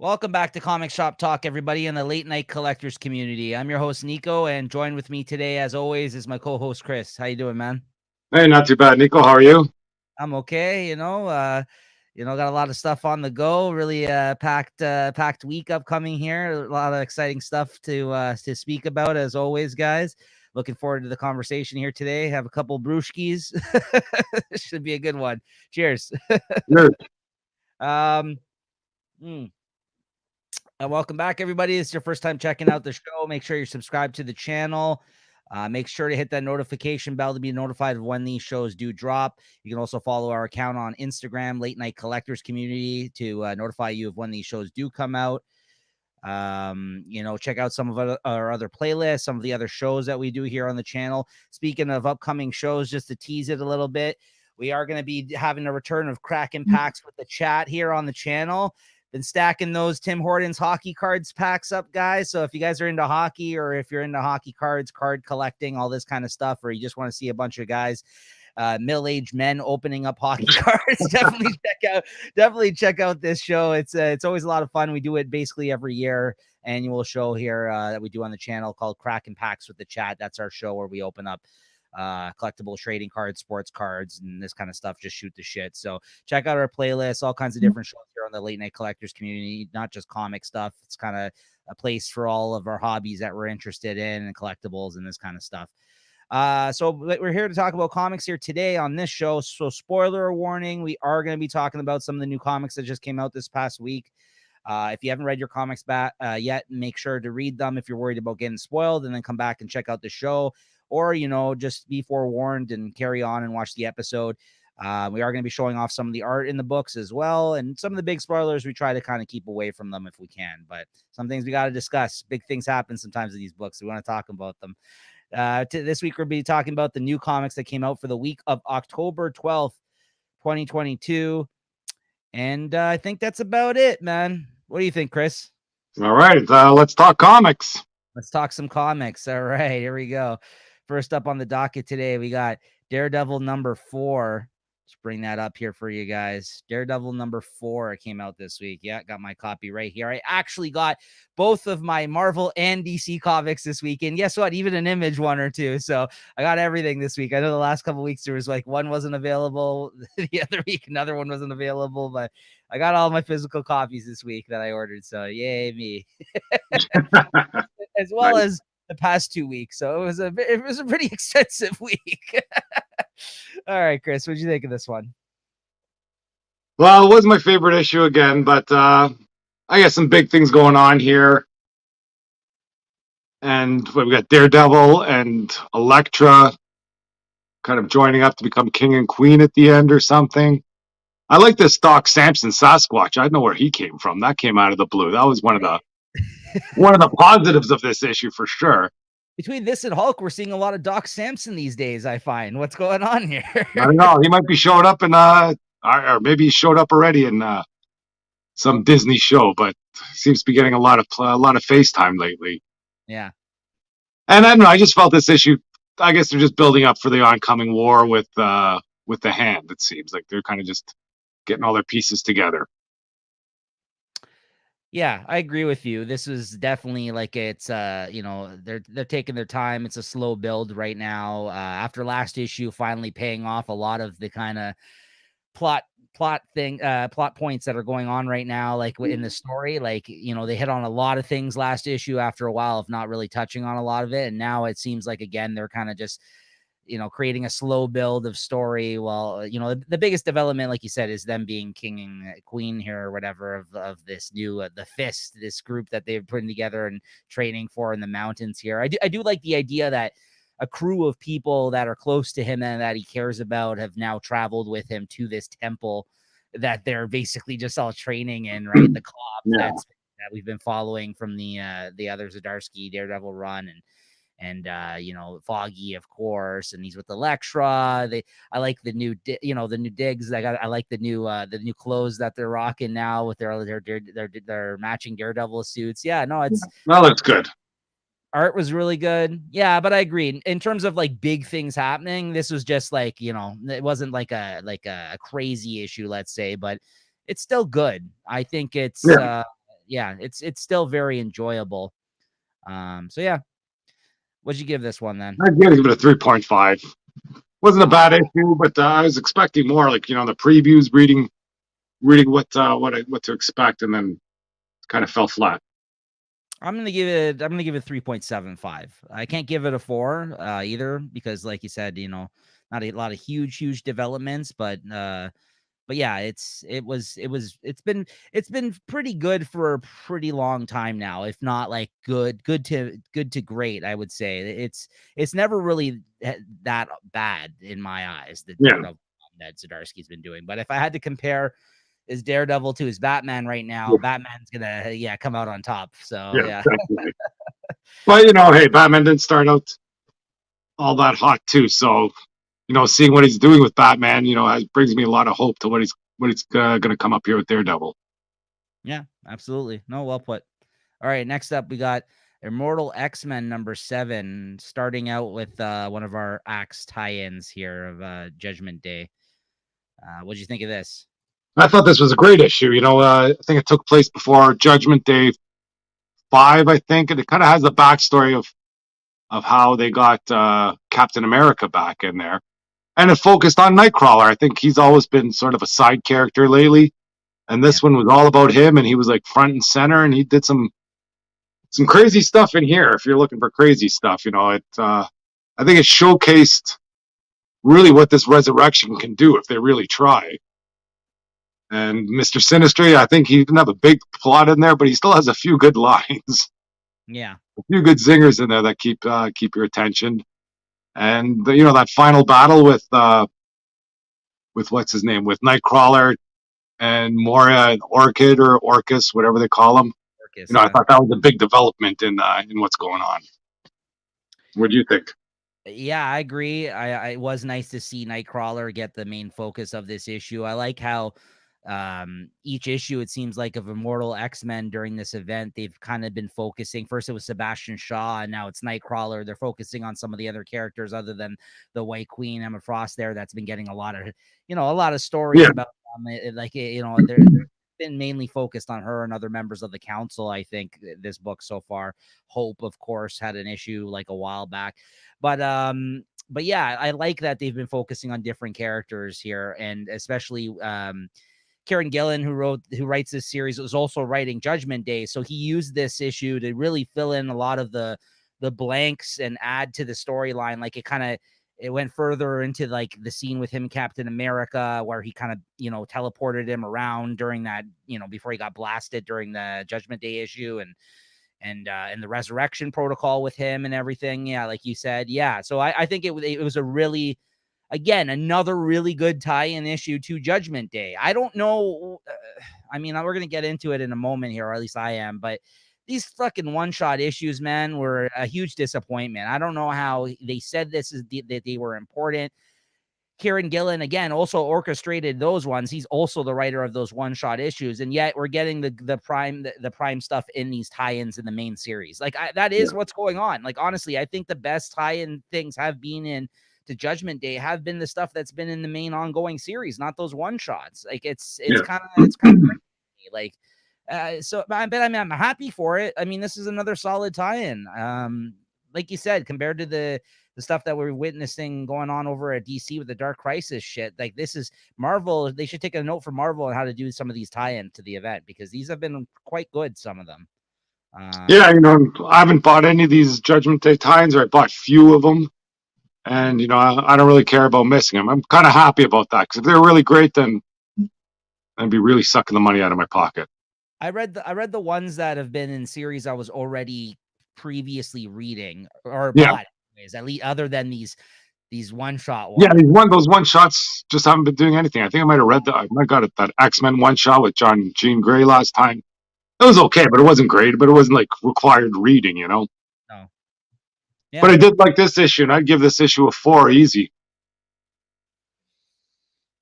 Welcome back to Comic Shop Talk, everybody in the late night collectors community. I'm your host, Nico, and joined with me today, as always, is my co-host, Chris. How you doing, man? Hey, not too bad, Nico. How are you? I'm okay. Got a lot of stuff on the go. Really packed week upcoming here. A lot of exciting stuff to speak about, as always, guys. Looking forward to the conversation here today. Have a couple brewskis. Should be a good one. Cheers. Good. um. hmm. Welcome back, everybody. It's your first time checking out the show. Make sure you're subscribed to the channel. Make sure to hit that notification bell to be notified of when these shows do drop. You can also follow our account on Instagram, Late Night Collectors Community, to notify you of when these shows do come out. Check out some of our other playlists, some of the other shows that we do here on the channel. Speaking of upcoming shows, just to tease it a little bit, we are going to be having a return of Cracking Packs with the chat here on the channel. Been stacking those Tim Hortons hockey cards packs up, guys. So if you guys are into hockey, or if you're into hockey cards, card collecting, all this kind of stuff, or you just want to see a bunch of guys, middle-aged men opening up hockey cards, definitely check out this show. It's always a lot of fun. We do it basically every year. Annual show here that we do on the channel called Cracking Packs with the Chat. That's our show where we open up collectible trading cards, sports cards, and this kind of stuff. Just shoot the shit. So check out our playlist, all kinds of different shows here on the late night collectors community, not just comic stuff. It's kind of a place for all of our hobbies that we're interested in, and collectibles and this kind of stuff. So we're here to talk about comics here today on this show. So spoiler warning, we are going to be talking about some of the new comics that just came out this past week. If you haven't read your comics yet, make sure to read them if you're worried about getting spoiled, and then come back and check out the show. Or, just be forewarned and carry on and watch the episode. We are going to be showing off some of the art in the books as well. And some of the big spoilers, we try to kind of keep away from them if we can. But some things we got to discuss. Big things happen sometimes in these books. We want to talk about them. This week, we'll be talking about the new comics that came out for the week of October 12th, 2022. And I think that's about it, man. What do you think, Chris? All right, let's talk comics. Let's talk some comics. All right, here we go. First up on the docket today, we got Daredevil number 4. Let's bring that up here for you guys. Daredevil number 4 came out this week. Yeah, got my copy right here. I actually got both of my Marvel and DC comics this week. And guess what? Even an Image one or two. So I got everything this week. I know the last couple of weeks there was like one wasn't available. The other week, another one wasn't available. But I got all my physical copies this week that I ordered. So yay me. As well as the past 2 weeks. So it was a pretty extensive week. All right, Chris, what'd you think of this one? Well, it was my favorite issue again, but I got some big things going on here. And we got Daredevil and Elektra kind of joining up to become king and queen at the end or something. I like this Doc Samson Sasquatch. I don't know where he came from. That came out of the blue. That was one of the positives of this issue for sure. Between this and Hulk, we're seeing a lot of Doc Samson these days, I find. What's going on here? I don't know. He might be showing up in or maybe he showed up already in some Disney show, but seems to be getting a lot of FaceTime lately. Yeah. And I don't know. I just felt this issue. I guess they're just building up for the oncoming war with the Hand. It seems like they're kind of just getting all their pieces together. Yeah, I agree with you. This is definitely like it's they're taking their time. It's a slow build right now. After last issue finally paying off a lot of the kind of plot points that are going on right now, like in the story. Like, they hit on a lot of things last issue after a while of not really touching on a lot of it. And now it seems like, again, they're kind of just creating a slow build of story. Well, the biggest development, like you said, is them being king and queen here or whatever of this new, the Fist, this group that they're putting together and training for in the mountains here. I do like the idea that a crew of people that are close to him and that he cares about have now traveled with him to this temple that they're basically just all training in, right? The co-op that we've been following from the other Zdarsky Daredevil run, and Foggy, of course, and he's with Elektra. I like the new digs. I like the new clothes that they're rocking now with their matching Daredevil suits. Yeah, no, that looks good. Art was really good. Yeah, but I agree. In terms of like big things happening, this was just like, it wasn't like a crazy issue, let's say, but it's still good. I think it's yeah, it's still very enjoyable. So yeah, what'd you give this one then? I'd give it a 3.5. Wasn't a Uh, bad issue, but I was expecting more. Like the previews, reading what to expect, and then kind of fell flat. I'm gonna give it 3.75. I can't give it a 4 either because, like you said, not a lot of huge developments, but yeah, it's been pretty good for a pretty long time now, if not like good to great. I would say it's never really that bad in my eyes. The Yeah, Daredevil that Zdarsky's been doing, but if I had to compare his Daredevil to his Batman right now, Batman's gonna come out on top. So yeah, yeah, definitely. But hey, Batman didn't start out all that hot too. So seeing what he's doing with Batman, brings me a lot of hope to what he's going to come up here with Daredevil. yeah, absolutely. No, well put. All right, next up we got Immortal X-Men #7, starting out with one of our Axe tie-ins here of Judgment Day. What do you think of this? I thought this was a great issue. I think it took place before Judgment Day 5, I think, and it kind of has the backstory of how they got Captain America back in there, and it focused on Nightcrawler. I think he's always been sort of a side character lately, and Yeah, this one was all about him, and he was like front and center, and he did some crazy stuff in here. If you're looking for crazy stuff, I think it showcased really what this resurrection can do if they really try. And Mr. Sinistry, I think he didn't have a big plot in there, but he still has a few good lines, yeah, a few good zingers in there that keep your attention. And that final battle with what's his name, with Nightcrawler and Moria and Orchid or Orcus, whatever they call him. Orcus, I yeah. thought that was a big development in what's going on. What do you think? Yeah, I agree. It was nice to see Nightcrawler get the main focus of this issue. I like how each issue, it seems like, of Immortal X-Men during this event, they've kind of been focusing. First it was Sebastian Shaw, and now it's Nightcrawler. They're focusing on some of the other characters other than the White Queen, Emma Frost there. That's been getting a lot of stories Yeah, about they're been mainly focused on her and other members of the council. I think this book so far. Hope, of course, had an issue like a while back. But yeah, I like that they've been focusing on different characters here, and especially Kieran Gillen, who writes this series, was also writing Judgment Day, so he used this issue to really fill in a lot of the blanks and add to the storyline. Like it went further into like the scene with him, Captain America, where he kind of teleported him around during that before he got blasted during the Judgment Day issue, and the resurrection protocol with him and everything. Yeah, like you said. Yeah. So I think it was a really, again, another really good tie-in issue to Judgment Day. I don't know. I mean, we're going to get into it in a moment here, or at least I am, but these fucking one-shot issues, man, were a huge disappointment. I don't know how they said that they were important. Kieran Gillen, again, also orchestrated those ones. He's also the writer of those one-shot issues, and yet we're getting the prime stuff in these tie-ins in the main series. Like that is yeah, what's going on. Like honestly, I think the best tie-in things have been in to Judgment Day have been the stuff that's been in the main ongoing series, not those one-shots. Like it's yeah. kind of crazy. Like I'm happy for it. I mean, this is another solid tie-in. Like you said, compared to the stuff that we're witnessing going on over at DC with the Dark Crisis shit. Like this is Marvel. They should take a note from Marvel on how to do some of these tie-ins to the event, because these have been quite good. Some of them. Yeah, I haven't bought any of these Judgment Day tie-ins, or I bought few of them. And I don't really care about missing them. I'm kind of happy about that, because if they're really great, then I'd be really sucking the money out of my pocket. I read the ones that have been in series I was already previously reading or Yeah, bought, anyways, at least other than these one shot yeah. ones. Those one shots just haven't been doing anything. I think I might have read that. I might have got it, that X-Men one shot with Jean Grey last time. It was okay, but it wasn't great. But it wasn't like required reading. No, But yeah. I did like this issue, and I'd give this issue a 4 easy.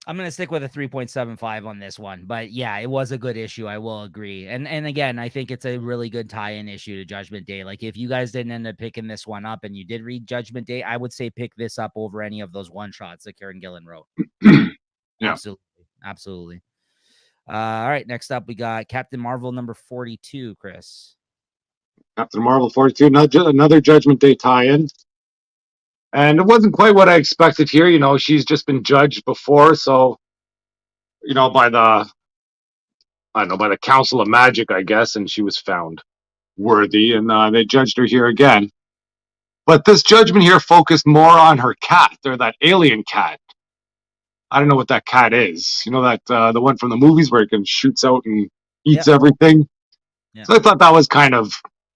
I'm going to stick with a 3.75 on this one, but yeah, it was a good issue. I will agree. And again, I think it's a really good tie-in issue to Judgment Day. Like if you guys didn't end up picking this one up and you did read Judgment Day, I would say pick this up over any of those one shots that Kieran Gillen wrote. Yeah. Absolutely. Absolutely. All right, next up we got Captain Marvel number 42, Chris. Captain Marvel 42, another Judgment Day tie-in. And it wasn't quite what I expected here. She's just been judged before, so by the I don't know, by the Council of Magic, I guess, and she was found worthy, and they judged her here again. But this judgment here focused more on her cat, or that alien cat. I don't know what that cat is. That the one from the movies where it can shoots out and eats everything. Yeah. So I thought that was kind of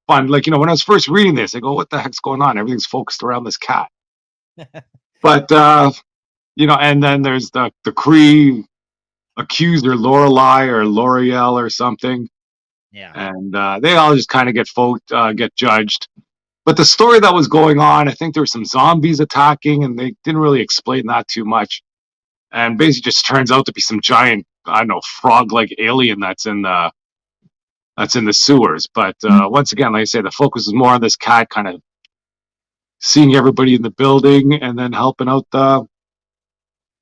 fun. Like, when I was first reading this, I go, what the heck's going on? Everything's focused around this cat. But, and then there's the Kree accuser, Lorelei or L'Oreal or something. Yeah. And they all just kind of get judged. But the story that was going on, I think there were some zombies attacking, and they didn't really explain that too much. And basically just turns out to be some giant, I don't know, frog-like alien that's in the sewers. But once again, like I say, the focus is more on this cat kind of seeing everybody in the building and then helping out the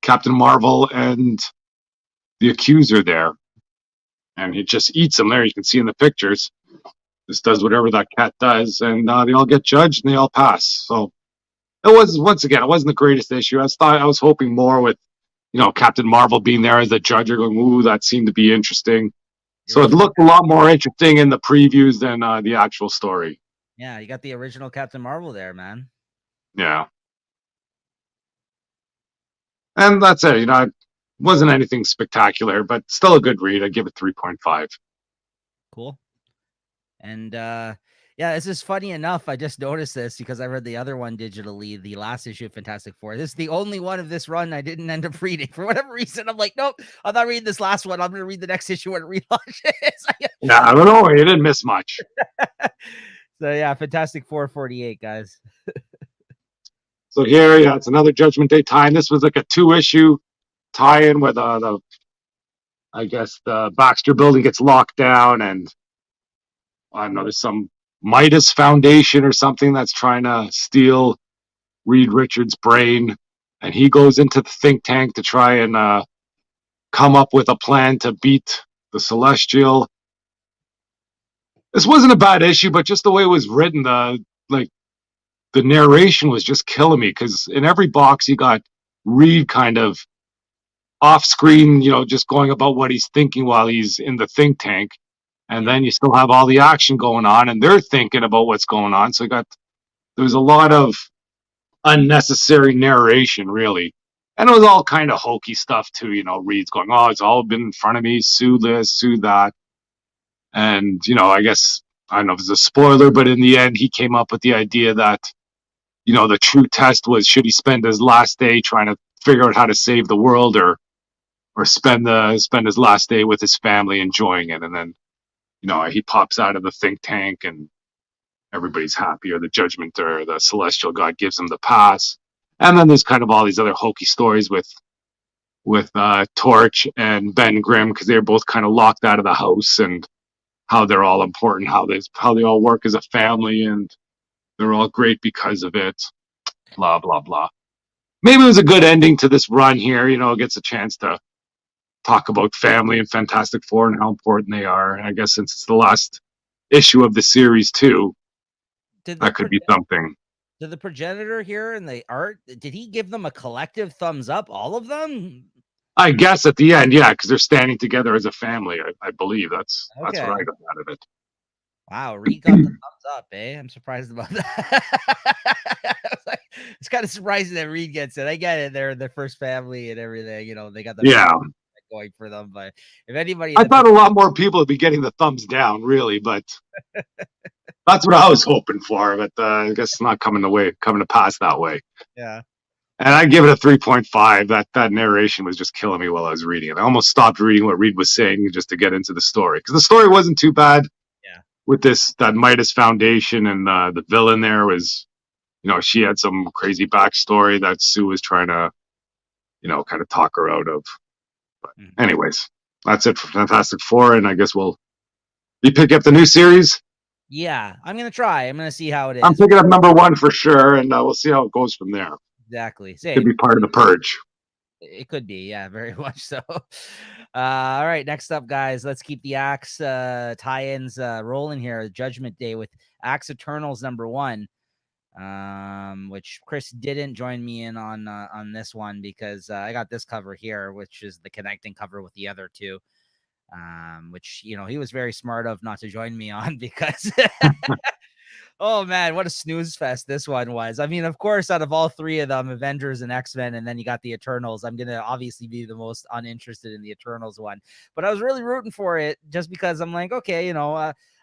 Captain Marvel and the accuser there. And he just eats them there. You can see in the pictures. Just does whatever that cat does, and they all get judged and they all pass. So it was, once again, it wasn't the greatest issue. I was hoping more with, Captain Marvel being there as a judge, going, ooh, that seemed to be interesting. So it looked a lot more interesting in the previews than the actual story. Yeah, you got the original Captain Marvel there, man. Yeah. And that's it. It wasn't anything spectacular, but still a good read. I'd give it 3.5. Cool. And yeah, this is funny enough. I just noticed this because I read the other one digitally, the last issue of Fantastic Four. This is the only one of this run I didn't end up reading for whatever reason. I'm like, nope, I'm not reading this last one. I'm going to read the next issue when it relaunches. Yeah, I don't know. You didn't miss much. So yeah, Fantastic Four 48, guys. So here, yeah, it's another Judgment Day tie-in. This was like a 2-issue tie-in where I guess the Baxter building gets locked down, and I don't know, there's some Midas Foundation or something that's trying to steal Reed Richards' brain, and he goes into the think tank to try and come up with a plan to beat the Celestial. This wasn't a bad issue, but just the way it was written, the narration was just killing me, because in every box you got Reed kind of off screen, just going about what he's thinking while he's in the think tank. And then you still have all the action going on, and they're thinking about what's going on. So there was a lot of unnecessary narration, really. And it was all kind of hokey stuff too. Reed's going, oh, it's all been in front of me, sue this, sue that. And, I guess, I don't know if it's a spoiler, but in the end, he came up with the idea that, the true test was, should he spend his last day trying to figure out how to save the world, or spend his last day with his family enjoying it. And then, he pops out of the think tank and everybody's happy, or the judgment or the celestial god gives him the pass. And then there's kind of all these other hokey stories with Torch and Ben Grimm, because they're both kind of locked out of the house, and how they're all important, how they all work as a family, and they're all great because of it. Blah, blah, blah. Maybe it was a good ending to this run here. It gets a chance to talk about family and Fantastic Four and how important they are. And I guess since it's the last issue of the series too, that could be something. Did the progenitor here in the art, did he give them a collective thumbs up, all of them? I guess at the end, yeah, because they're standing together as a family. I believe that's what I got out of it. Wow, Reed got the thumbs up, eh? I'm surprised about that. It's kind of surprising that Reed gets it. I get it; they're the first family and everything. They got the going for them. But if anybody, I thought a lot more people would be getting the thumbs down, really. But that's what I was hoping for. But I guess it's not coming to pass that way. Yeah. And I give it a 3.5. That narration was just killing me while I was reading it. I almost stopped reading what Reed was saying just to get into the story, because the story wasn't too bad. Yeah. With that Midas Foundation, and the villain there was, she had some crazy backstory that Sue was trying to, kind of talk her out of. But anyways, that's it for Fantastic Four, and I guess you pick up the new series. Yeah, I'm gonna try. I'm gonna see how it is. I'm picking up number 1 for sure, and we'll see how it goes from there. Exactly. Could be part of the purge. It could be, yeah, very much so. All right, next up, guys, let's keep the Axe tie-ins rolling here. Judgment Day with Axe Eternals #1, which Chris didn't join me in on this one because I got this cover here, which is the connecting cover with the other two. Which he was very smart of not to join me on because oh man, what a snooze fest this one was. I mean, of course, out of all three of them, Avengers and X-Men, and then you got the Eternals, I'm gonna obviously be the most uninterested in the Eternals one. But I was really rooting for it just because I'm like, okay,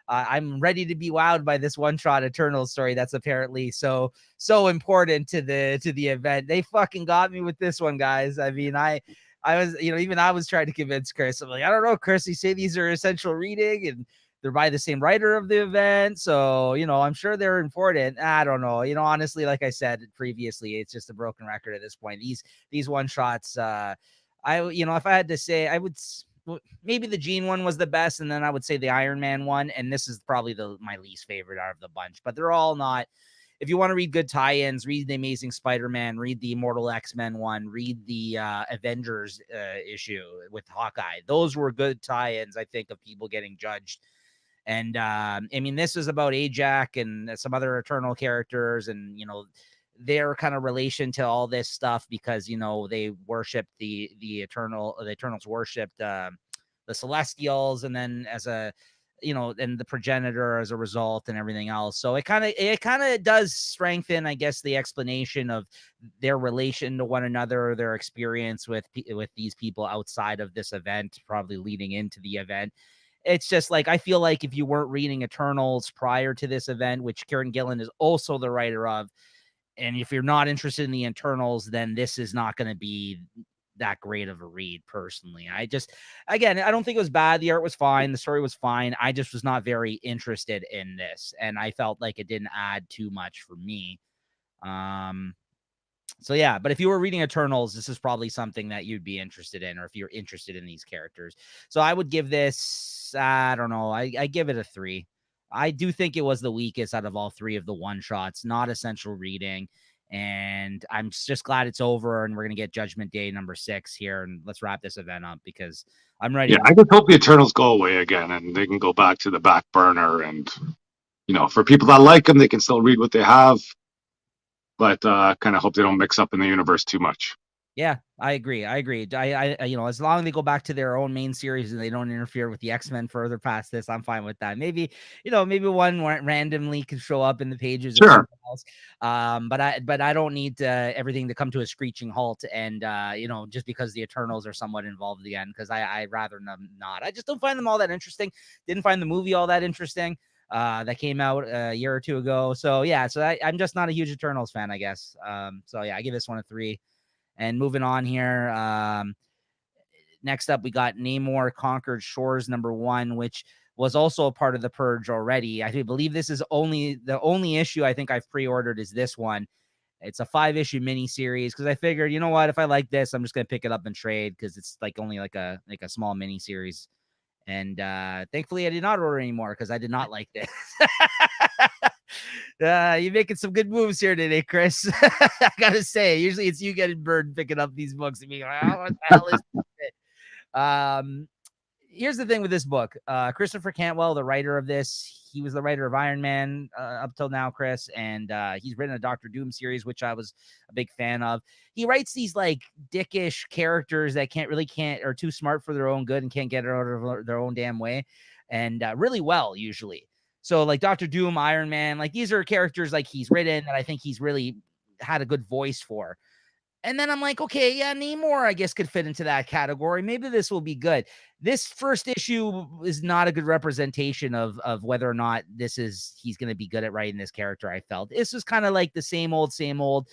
I'm ready to be wowed by this one-shot Eternals story that's apparently so important to the event. They fucking got me with this one, guys. I mean, I was, even I was trying to convince Chris. I'm like, I don't know, Chris, you say these are essential reading and they're by the same writer of the event. So, I'm sure they're important. I don't know. Honestly, like I said previously, it's just a broken record at this point. These one shots, if I had to say, I would maybe the Gene one was the best. And then I would say the Iron Man one. And this is probably my least favorite out of the bunch, but they're all not. If you want to read good tie-ins, read the Amazing Spider-Man, read the Immortal X-Men one, read the Avengers issue with Hawkeye. Those were good tie-ins, I think, of people getting judged. And I mean, this is about Ajax and some other Eternal characters, and their kind of relation to all this stuff because they worship the Eternals worshipped the Celestials, and then as a and the progenitor as a result and everything else. So it kind of does strengthen, I guess, the explanation of their relation to one another, their experience with these people outside of this event, probably leading into the event. It's just like, I feel like if you weren't reading Eternals prior to this event, which Kieran Gillen is also the writer of, and if you're not interested in the Eternals, then this is not going to be that great of a read personally. I don't think it was bad. The art was fine. The story was fine. I just was not very interested in this. And I felt like it didn't add too much for me. So yeah, but if you were reading Eternals, this is probably something that you'd be interested in, or if you're interested in these characters. So I would give this, I don't know, I give it a 3. I do think it was the weakest out of all three of the one shots, not essential reading. And I'm just glad it's over and we're going to get Judgment Day #6 here. And let's wrap this event up because I'm ready. Yeah, I just hope the Eternals go away again and they can go back to the back burner. And, for people that like them, they can still read what they have. But kind of hope they don't mix up in the universe too much. Yeah, I agree. I as long as they go back to their own main series and they don't interfere with the X-Men further past this, I'm fine with that. Maybe one randomly could show up in the pages of something else. But I don't need everything to come to a screeching halt and just because the Eternals are somewhat involved again, because I rather them not. I just don't find them all that interesting. Didn't find the movie all that interesting. That came out a year or two ago. So yeah, I'm just not a huge Eternals fan, I guess. So yeah, I give this one a 3. And moving on here, next up, we got Namor Conquered Shores #1, which was also a part of the Purge already. I believe this is the only issue I think I've pre-ordered is this one. It's a 5-issue miniseries because I figured, you know what, if I like this, I'm just gonna pick it up and trade because it's only like a small miniseries. And thankfully, I did not order anymore because I did not like this. You're making some good moves here today, Chris. I gotta say, usually it's you getting burned picking up these books and being like, oh, what the hell is this? Here's the thing with this book. Christopher Cantwell, the writer of this, he was the writer of Iron Man up till now, Chris, and he's written a Doctor Doom series, which I was a big fan of. He writes these like dickish characters that can't are too smart for their own good and can't get it out of their own damn way, and really well usually. So like Doctor Doom, Iron Man, like these are characters like he's written that I think he's really had a good voice for. And then I'm like, okay, yeah, Namor, I guess, could fit into that category. Maybe this will be good. This first issue is not a good representation of whether or not he's going to be good at writing this character. I felt this was kind of like the same old, same old.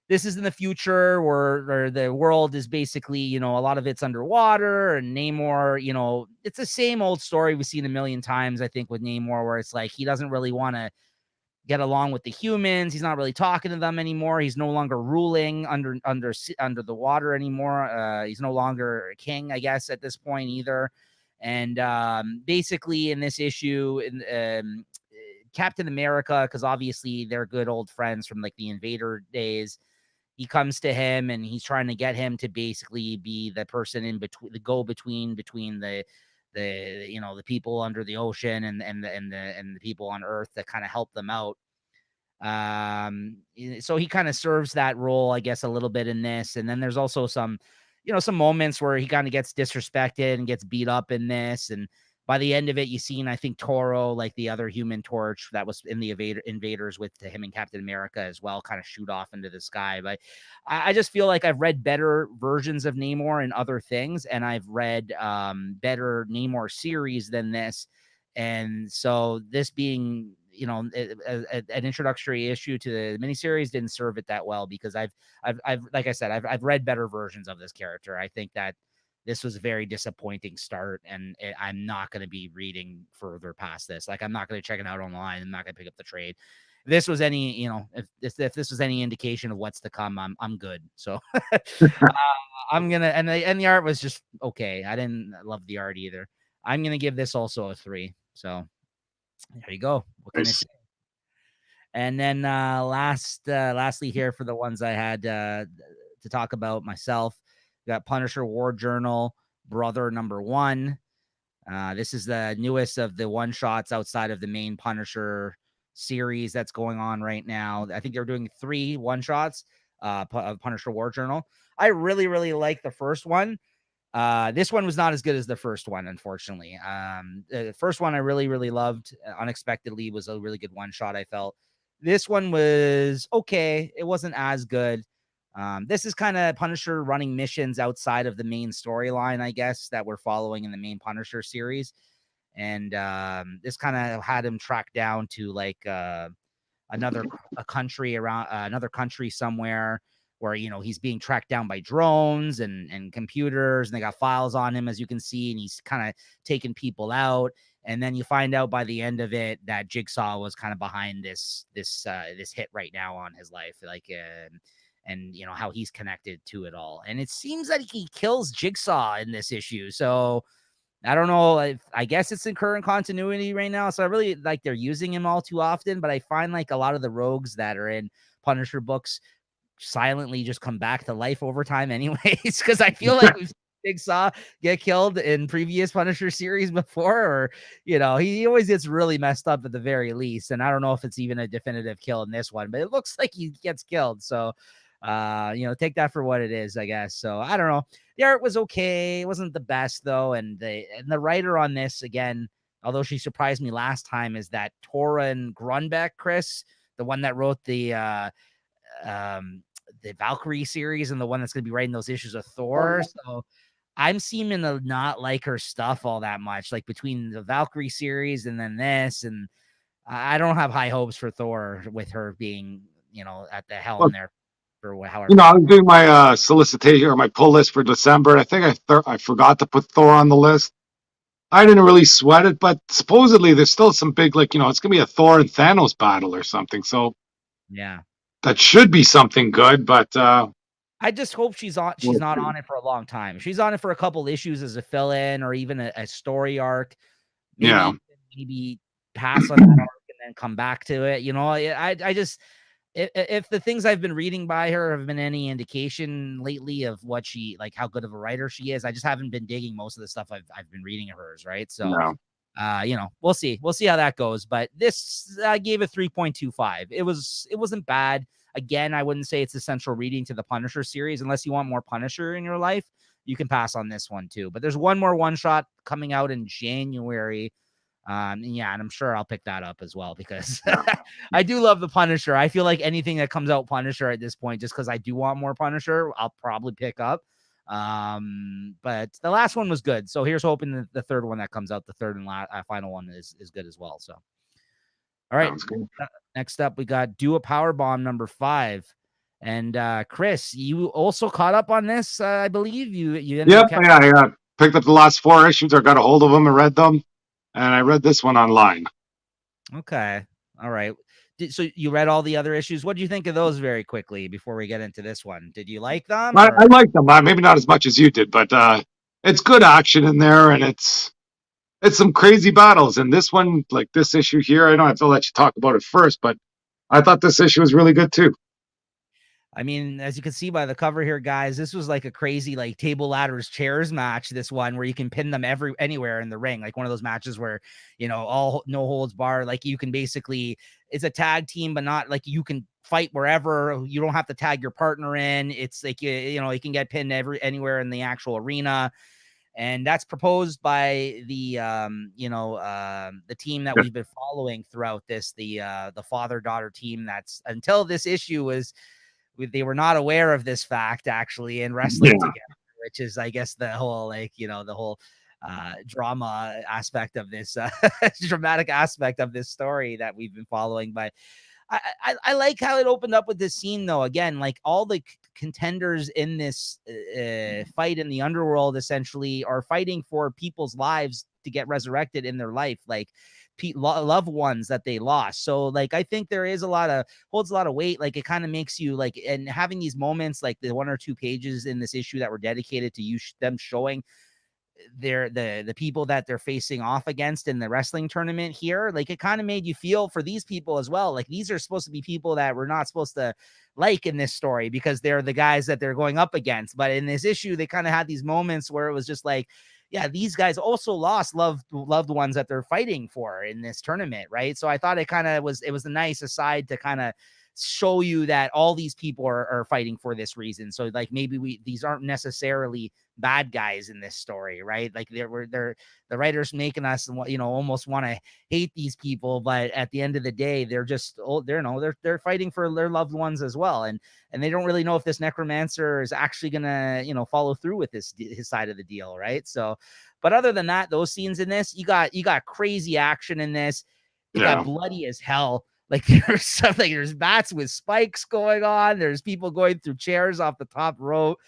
This is in the future where the world is basically, a lot of it's underwater, and Namor, it's the same old story we've seen a million times, I think, with Namor, where it's like he doesn't really want to get along with the humans. He's not really talking to them anymore. He's no longer ruling under the water anymore. He's no longer a king, I guess, at this point either. And basically in this issue, Captain America, because obviously they're good old friends from like the Invader days, he comes to him and he's trying to get him to basically be the person in between, the go between the people under the ocean and the people on Earth that kind of help them out. So he kind of serves that role, I guess, a little bit in this. And then there's also some moments where he kind of gets disrespected and gets beat up in this. And by the end of it, you seen, I think, Toro, like the other Human Torch that was in the Invaders with him and Captain America as well, kind of shoot off into the sky. But I just feel like I've read better versions of Namor and other things, and I've read better Namor series than this. And so this being, an introductory issue to the miniseries didn't serve it that well, because I've like I said, I've read better versions of this character. I think that this was a very disappointing start, and I'm not going to be reading further past this. Like, I'm not going to check it out online. I'm not going to pick up the trade. If this was any, if this was any indication of what's to come, I'm good. So I'm gonna, and the art was just okay. I didn't love the art either. I'm gonna give this also a 3. So there you go. What can I say? And then lastly here for the ones I had to talk about myself, got Punisher War Journal Brother #1. This is the newest of the one shots outside of the main Punisher series that's going on right now. I think they're doing 3 one shots of Punisher War Journal. I really, really like the first one. This one was not as good as the first one, unfortunately. The first one I really, really loved. Unexpectedly was a really good one shot, I felt. This one was okay. It wasn't as good. This is kind of Punisher running missions outside of the main storyline, I guess, that we're following in the main Punisher series. And this kind of had him tracked down to like another country somewhere, where, he's being tracked down by drones and computers, and they got files on him, as you can see, and he's kind of taking people out. And then you find out by the end of it that Jigsaw was kind of behind this hit right now on his life, like, and how he's connected to it all. And it seems that he kills Jigsaw in this issue. So I don't know. I guess it's in current continuity right now. So I really like they're using him all too often, but I find like a lot of the rogues that are in Punisher books silently just come back to life over time anyways, because I feel like we've seen Jigsaw get killed in previous Punisher series before, or he always gets really messed up at the very least. And I don't know if it's even a definitive kill in this one, but it looks like he gets killed. So take that for what it is, I guess. So I don't know. The art was okay. It wasn't the best though. And the writer on this, again, although she surprised me last time, is that Torun Grunbeck, Chris, the one that wrote the Valkyrie series and the one that's going to be writing those issues of Thor. So I'm seeming to not like her stuff all that much, like between the Valkyrie series and then this. And I don't have high hopes for Thor with her being, at the helm there for however. I was doing my solicitation or my pull list for December. I think I forgot to put Thor on the list. I didn't really sweat it, but supposedly there's still some big, it's going to be a Thor and Thanos battle or something. So yeah, that should be something good, but I just hope she's not on it for a long time. She's on it for a couple issues as a fill-in or even a story arc. Maybe pass on that arc and then come back to it. I just, if the things I've been reading by her have been any indication lately of what she, like, how good of a writer she is, I just haven't been digging most of the stuff I've been reading of hers. Right. So, we'll see how that goes. But this, I gave it 3.25. It wasn't bad. Again, I wouldn't say it's essential reading to the Punisher series. Unless you want more Punisher in your life, you can pass on this one too. But there's one more one shot coming out in January. And I'm sure I'll pick that up as well, because I do love the Punisher. I feel like anything that comes out Punisher at this point, just because I do want more Punisher, I'll probably pick up. But the last one was good. So here's hoping the third one that comes out, the third and final one is good as well. So, all right. Next up, we got Do a Powerbomb #5. And Chris, you also caught up on this, I believe. I picked up the last 4 issues. I got a hold of them and read them. And I read this one online. Okay. All right. So you read all the other issues. What do you think of those very quickly before we get into this one? Did you like them? I like them. Maybe not as much as you did, but it's good action in there, and it's some crazy battles. And this one, like this issue here, I don't have to let you talk about it first, but I thought this issue was really good too. I mean, as you can see by the cover here, guys, this was like a crazy like table ladders chairs match. This one where you can pin them anywhere in the ring, like one of those matches where all no holds bar. Like you can basically, it's a tag team, but not like you can fight wherever. You don't have to tag your partner in. It's like you can get pinned anywhere in the actual arena. And that's proposed by the the team that we've been following throughout this, the father-daughter team. That's until this issue was, they were not aware of this fact actually in wrestling together, which is, I guess, the whole the whole drama aspect of this dramatic aspect of this story that we've been following. But I like how it opened up with this scene, though. Again, like all the contenders in this fight in the underworld essentially are fighting for people's lives to get resurrected in their life, like loved ones that they lost. So like I think there is holds a lot of weight. Like it kind of makes you like, and having these moments like the 1 or 2 pages in this issue that were dedicated to them showing the people that they're facing off against in the wrestling tournament here, like it kind of made you feel for these people as well. Like these are supposed to be people that we're not supposed to like in this story because they're the guys that they're going up against. But in this issue, they kind of had these moments where it was just like, yeah, these guys also lost loved ones that they're fighting for in this tournament, right? So I thought it was a nice aside to kind of show you that all these people are fighting for this reason. So like maybe these aren't necessarily bad guys in this story, right? Like they're the writers making us almost want to hate these people, but at the end of the day, they're just they're fighting for their loved ones as well, and they don't really know if this necromancer is actually gonna follow through with his side of the deal, right? So, but other than that, those scenes in this, you got crazy action in this. It got bloody as hell. Like there's something, there's bats with spikes going on. There's people going through chairs off the top rope.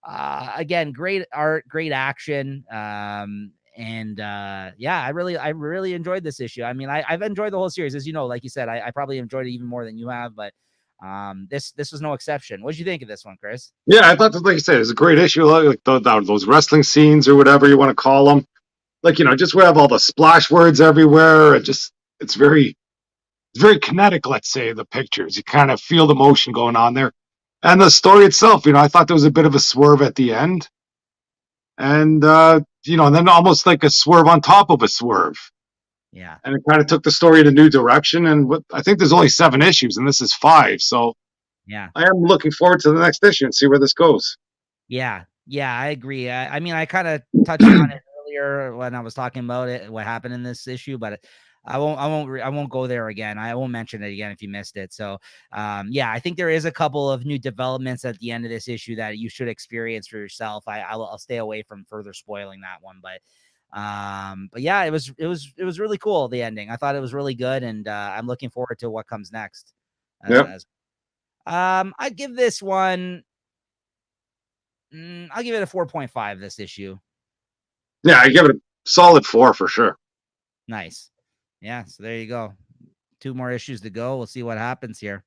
Again, great art, great action. Yeah, I really enjoyed this issue. I mean, I've enjoyed the whole series, as you know, like you said, I probably enjoyed it even more than you have, but this was no exception. What did you think of this one, Chris? Yeah, I thought that, like you said, it was a great issue. Like those wrestling scenes or whatever you want to call them. Like, just we have all the splash words everywhere. It's very kinetic, let's say, the pictures. You kind of feel the motion going on there. And the story itself, I thought there was a bit of a swerve at the end. And, and then almost like a swerve on top of a swerve. Yeah. And it kind of took the story in a new direction. And I think there's only 7 issues, and this is 5. So yeah, I am looking forward to the next issue and see where this goes. Yeah, I agree. I mean, I kind of touched on it earlier when I was talking about it, what happened in this issue, but I won't go there again. I won't mention it again if you missed it. So, yeah, I think there is a couple of new developments at the end of this issue that you should experience for yourself. I'll stay away from further spoiling that one, but yeah, it was really cool. The ending, I thought it was really good, and I'm looking forward to what comes next. I'd give this one. I'll give it a 4.5 this issue. Yeah, I give it a solid 4 for sure. Nice. Yeah, so there you go. 2 more issues to go. We'll see what happens here.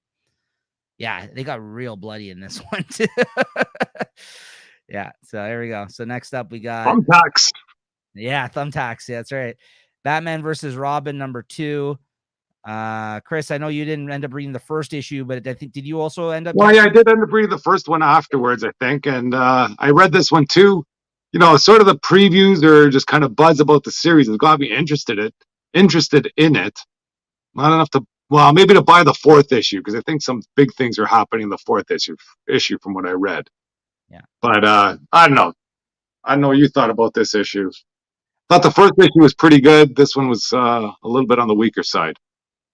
Yeah, they got real bloody in this one too. Yeah, so there we go. So next up we got Thumbtacks. Yeah, Thumbtacks. Yeah, that's right. Batman versus Robin #2. Chris, I know you didn't end up reading the first issue, but I think, did you also end up? Well, yeah, I did end up reading the first one afterwards, I think, and I read this one too. Sort of the previews or just kind of buzz about the series has got me interested in it. Not enough to, well, maybe to buy the 4th issue because I think some big things are happening in the 4th issue from what I read. Yeah, but I don't know. I don't know what you thought about this issue. Thought the first issue was pretty good. This one was a little bit on the weaker side.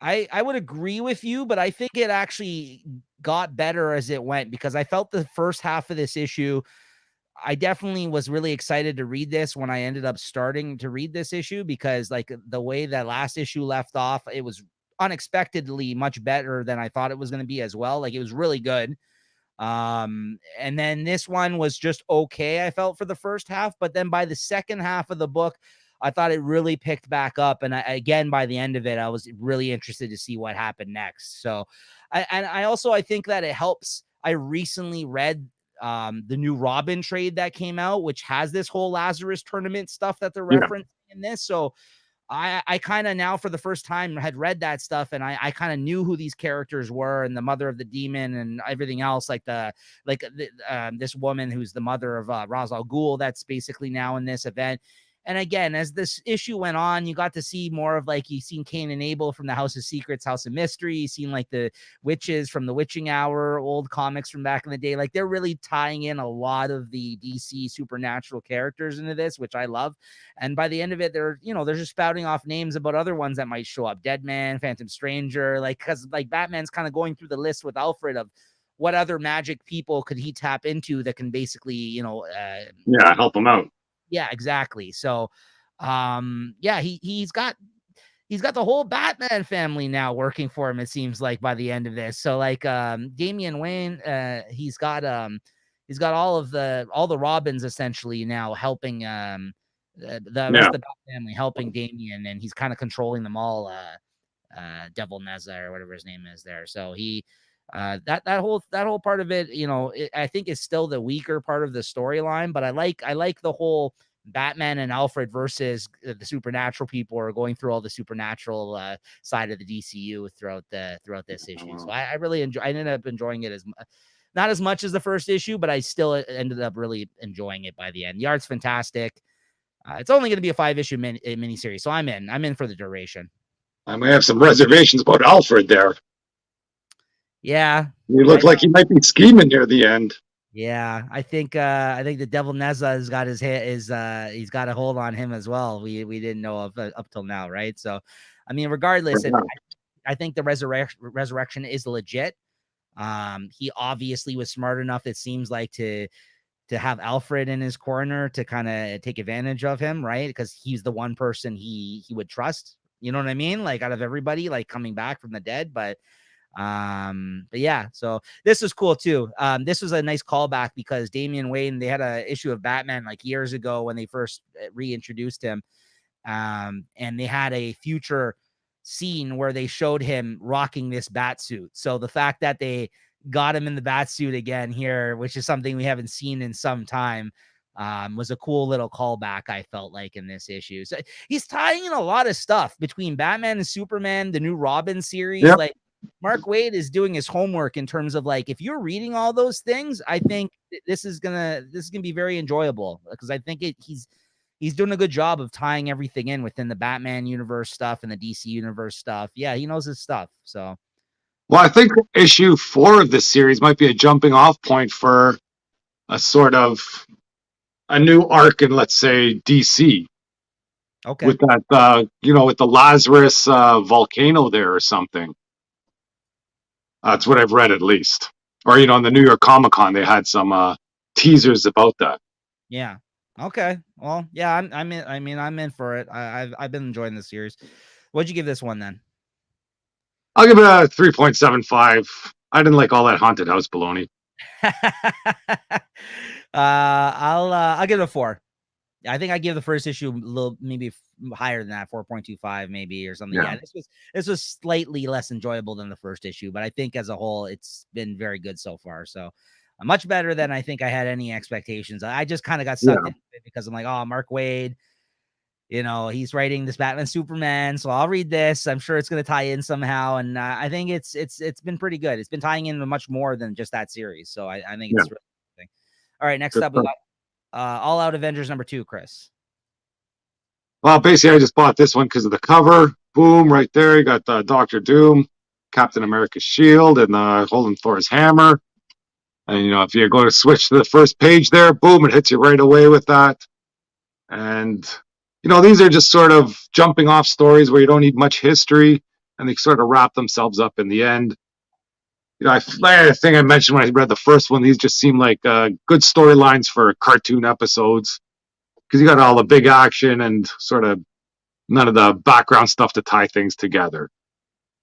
I would agree with you, but I think it actually got better as it went because I felt the first half of this issue, I definitely was really excited to read this when I ended up starting to read this issue because like the way that last issue left off, it was unexpectedly much better than I thought it was going to be as well. Like it was really good. And then this one was just okay, I felt, for the first half, but then by the second half of the book, I thought it really picked back up. And again, by the end of it, I was really interested to see what happened next. So, I think that it helps. I recently read the new Robin trade that came out, which has this whole Lazarus tournament stuff that they're referencing in this. So I kind of now for the first time had read that stuff, and I kind of knew who these characters were, and the mother of the demon and everything else, this woman who's the mother of Ra's al Ghul, that's basically now in this event. And again, as this issue went on, you got to see more of like, you've seen Cain and Abel from the House of Secrets, House of Mystery. You've seen like the witches from the Witching Hour, old comics from back in the day. Like they're really tying in a lot of the DC supernatural characters into this, which I love. And by the end of it, they're just spouting off names about other ones that might show up. Deadman, Phantom Stranger, like, because like Batman's kind of going through the list with Alfred of what other magic people could he tap into that can basically, help him out. Yeah, exactly. So, he's got the whole Batman family now working for him, it seems like, by the end of this. So like Damian Wayne, he's got all the Robins essentially now helping the rest of the Bat family, helping Damian, and he's kind of controlling them all, Devil Neza or whatever his name is there. So he that whole part of it, I think is still the weaker part of the storyline, but I like the whole Batman and Alfred versus the supernatural people are going through all the supernatural side of the DCU throughout this issue. So I really I ended up enjoying it not as much as the first issue, but I still ended up really enjoying it by the end. The art's fantastic. It's only going to be a 5-issue miniseries, so I'm in for the duration. I may have some reservations about Alfred there. Yeah, he looked like he might be scheming near the end. Yeah, I think the Devil Neza has got he's got a hold on him as well. We didn't know of up till now, right? So, I mean, regardless, I think the resurrection is legit. He obviously was smart enough, it seems like, to have Alfred in his corner to kind of take advantage of him, right? Because he's the one person he would trust. You know what I mean? Like out of everybody, like coming back from the dead, but yeah, so this was cool too. This was a nice callback because Damian Wayne, they had a issue of Batman like years ago when they first reintroduced him, and they had a future scene where they showed him rocking this bat suit. So the fact that they got him in the bat suit again here, which is something we haven't seen in some time, was a cool little callback, I felt like, in this issue. So he's tying in a lot of stuff between Batman and Superman, the new Robin series. Yep. Like Mark Waid is doing his homework in terms of like, if you're reading all those things, I think this is gonna be very enjoyable, because I think he's doing a good job of tying everything in within the Batman universe stuff and the DC universe stuff. Yeah, he knows his stuff. So, well, I think issue 4 of this series might be a jumping off point for a sort of a new arc in, let's say, DC. Okay. With that, with the Lazarus volcano there or something. That's what I've read, at least. Or, in the New York Comic Con, they had some teasers about that. Yeah. Okay. Well, yeah, I'm in. I mean, I'm in for it. I've been enjoying this series. What'd you give this one then? I'll give it a 3.75. I didn't like all that haunted house baloney. I'll give it a 4. I think I give the first issue a little, maybe higher than that, 4.25 maybe or something. Yeah, this was slightly less enjoyable than the first issue, but I think as a whole, it's been very good so far. So much better than I think I had any expectations. I just kind of got sucked into it because I'm like, oh, Mark Waid, he's writing this Batman Superman, so I'll read this. I'm sure it's going to tie in somehow, and I think it's been pretty good. It's been tying in much more than just that series, so I think it's really interesting. All right, next up we got All Out Avengers #2, Chris. Well, basically, I just bought this one because of the cover. Boom, right there. You got Dr. Doom, Captain America's shield, and holding Thor's hammer. And, if you're going to switch to the first page there, boom, it hits you right away with that. And, these are just sort of jumping off stories where you don't need much history, and they sort of wrap themselves up in the end. I think I mentioned when I read the first one, these just seem like good storylines for cartoon episodes, because you got all the big action and sort of none of the background stuff to tie things together.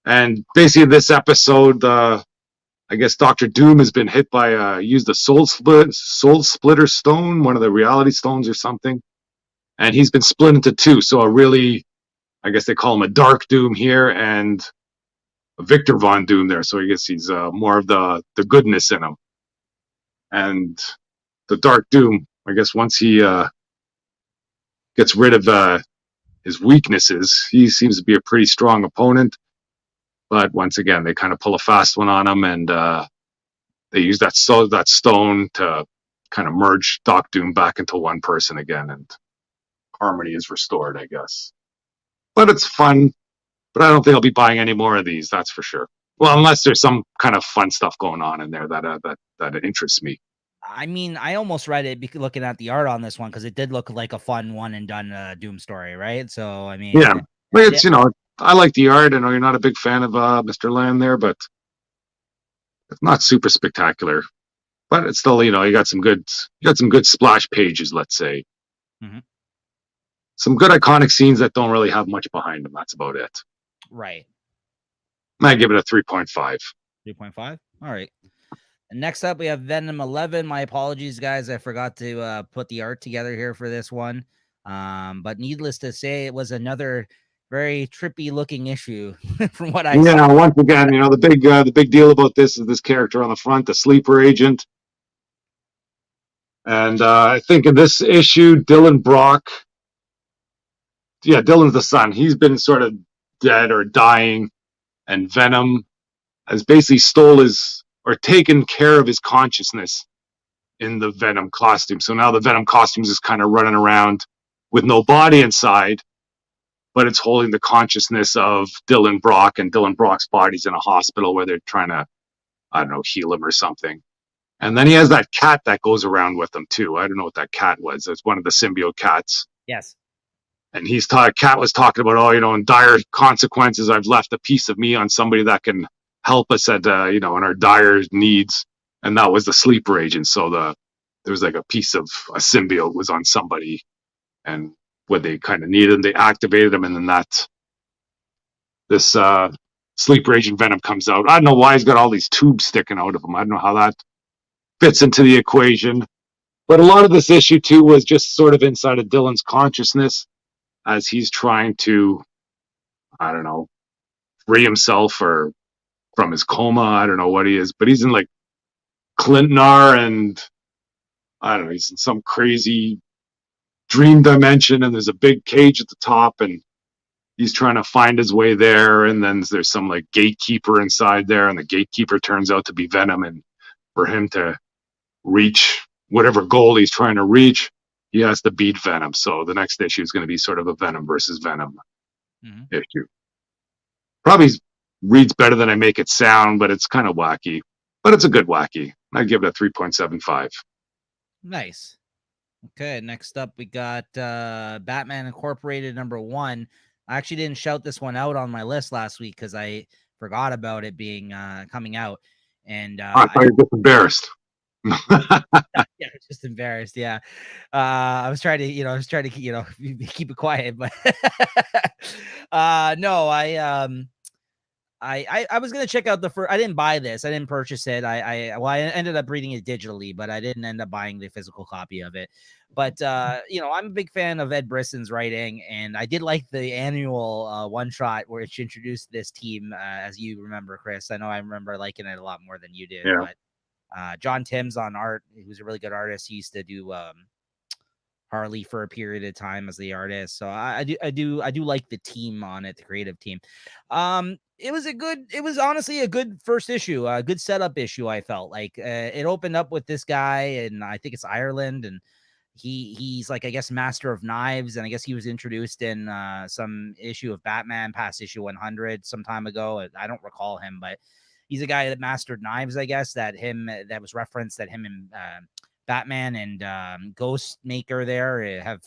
And basically, this episode, I guess Dr. Doom has been hit by used a soul splitter stone, one of the reality stones or something, and he's been split into 2. So I guess they call him a Dark Doom here, and Victor Von Doom there. So I guess he's more of the goodness in him. And the Dark Doom, I guess once he gets rid of his weaknesses. He seems to be a pretty strong opponent, but once again, they kind of pull a fast one on him, and they use that stone to kind of merge Doc Doom back into one person again, and harmony is restored, I guess. But it's fun. But I don't think I'll be buying any more of these. That's for sure. Well, unless there's some kind of fun stuff going on in there that interests me. I mean, I almost read it looking at the art on this one because it did look like a fun one and done Doom story, right? So I mean, Yeah, but it's I like the art. I know you're not a big fan of Mr. Land there, but it's not super spectacular. But it's still, you got some good splash pages, let's say. Mm-hmm. Some good iconic scenes that don't really have much behind them. That's about it. Right. I give it a 3.5. 3.5. All right. And next up, we have Venom 11. My apologies, guys. I forgot to put the art together here for this one. But needless to say, it was another very trippy looking issue from what I saw. Once again, the big deal about this is this character on the front, the sleeper agent. And I think in this issue, Dylan Brock, Dylan's the son. He's been sort of dead or dying, and Venom has basically taken care of his consciousness in the Venom costume. So now the Venom costume is kind of running around with no body inside, but it's holding the consciousness of Dylan Brock, and Dylan Brock's body's in a hospital where they're trying to, I don't know, heal him or something. And then he has that cat that goes around with him too. I don't know what that cat was. It's one of the symbiote cats. Yes. And Cat was talking about, in dire consequences, I've left a piece of me on somebody that can help us at, in our dire needs. And that was the sleeper agent. So there was like a piece of a symbiote was on somebody, and what they kind of needed, they activated him, and then this sleeper agent Venom comes out. I don't know why he's got all these tubes sticking out of him. I don't know how that fits into the equation. But a lot of this issue too was just sort of inside of Dylan's consciousness as he's trying to, I don't know, free himself or from his coma. I don't know what he is, but he's in like Clintonar, and I don't know, he's in some crazy dream dimension, and there's a big cage at the top, and he's trying to find his way there. And then there's some like gatekeeper inside there, and the gatekeeper turns out to be Venom, and for him to reach whatever goal he's trying to reach, he has to beat Venom. So the next issue is going to be sort of a Venom versus Venom issue. Probably reads better than I make it sound, but it's kind of wacky. But it's a good wacky. I'd give it a 3.75. Nice. Okay, next up we got Batman Incorporated #1. I actually didn't shout this one out on my list last week because I forgot about it being coming out. And I thought you were just embarrassed. Yeah, just embarrassed. Yeah, I was trying to, keep it quiet, but no, I was gonna check out the first. I didn't buy this. I didn't purchase it. I ended up reading it digitally, but I didn't end up buying the physical copy of it. But I'm a big fan of Ed Brisson's writing, and I did like the annual one shot which introduced this team. As you remember, Chris, I know I remember liking it a lot more than you did. Yeah. But John Timms on art, he was a really good artist. He used to do Harley for a period of time as the artist. So I do like the team on it, the creative team. It was honestly a good first issue, a good setup issue. I felt like it opened up with this guy, and I think it's Ireland, and he's like, I guess, master of knives, and I guess he was introduced in some issue of Batman past issue 100 some time ago. I don't recall him, but he's a guy that mastered knives, I guess, that was referenced that him and Batman and Ghost Maker there have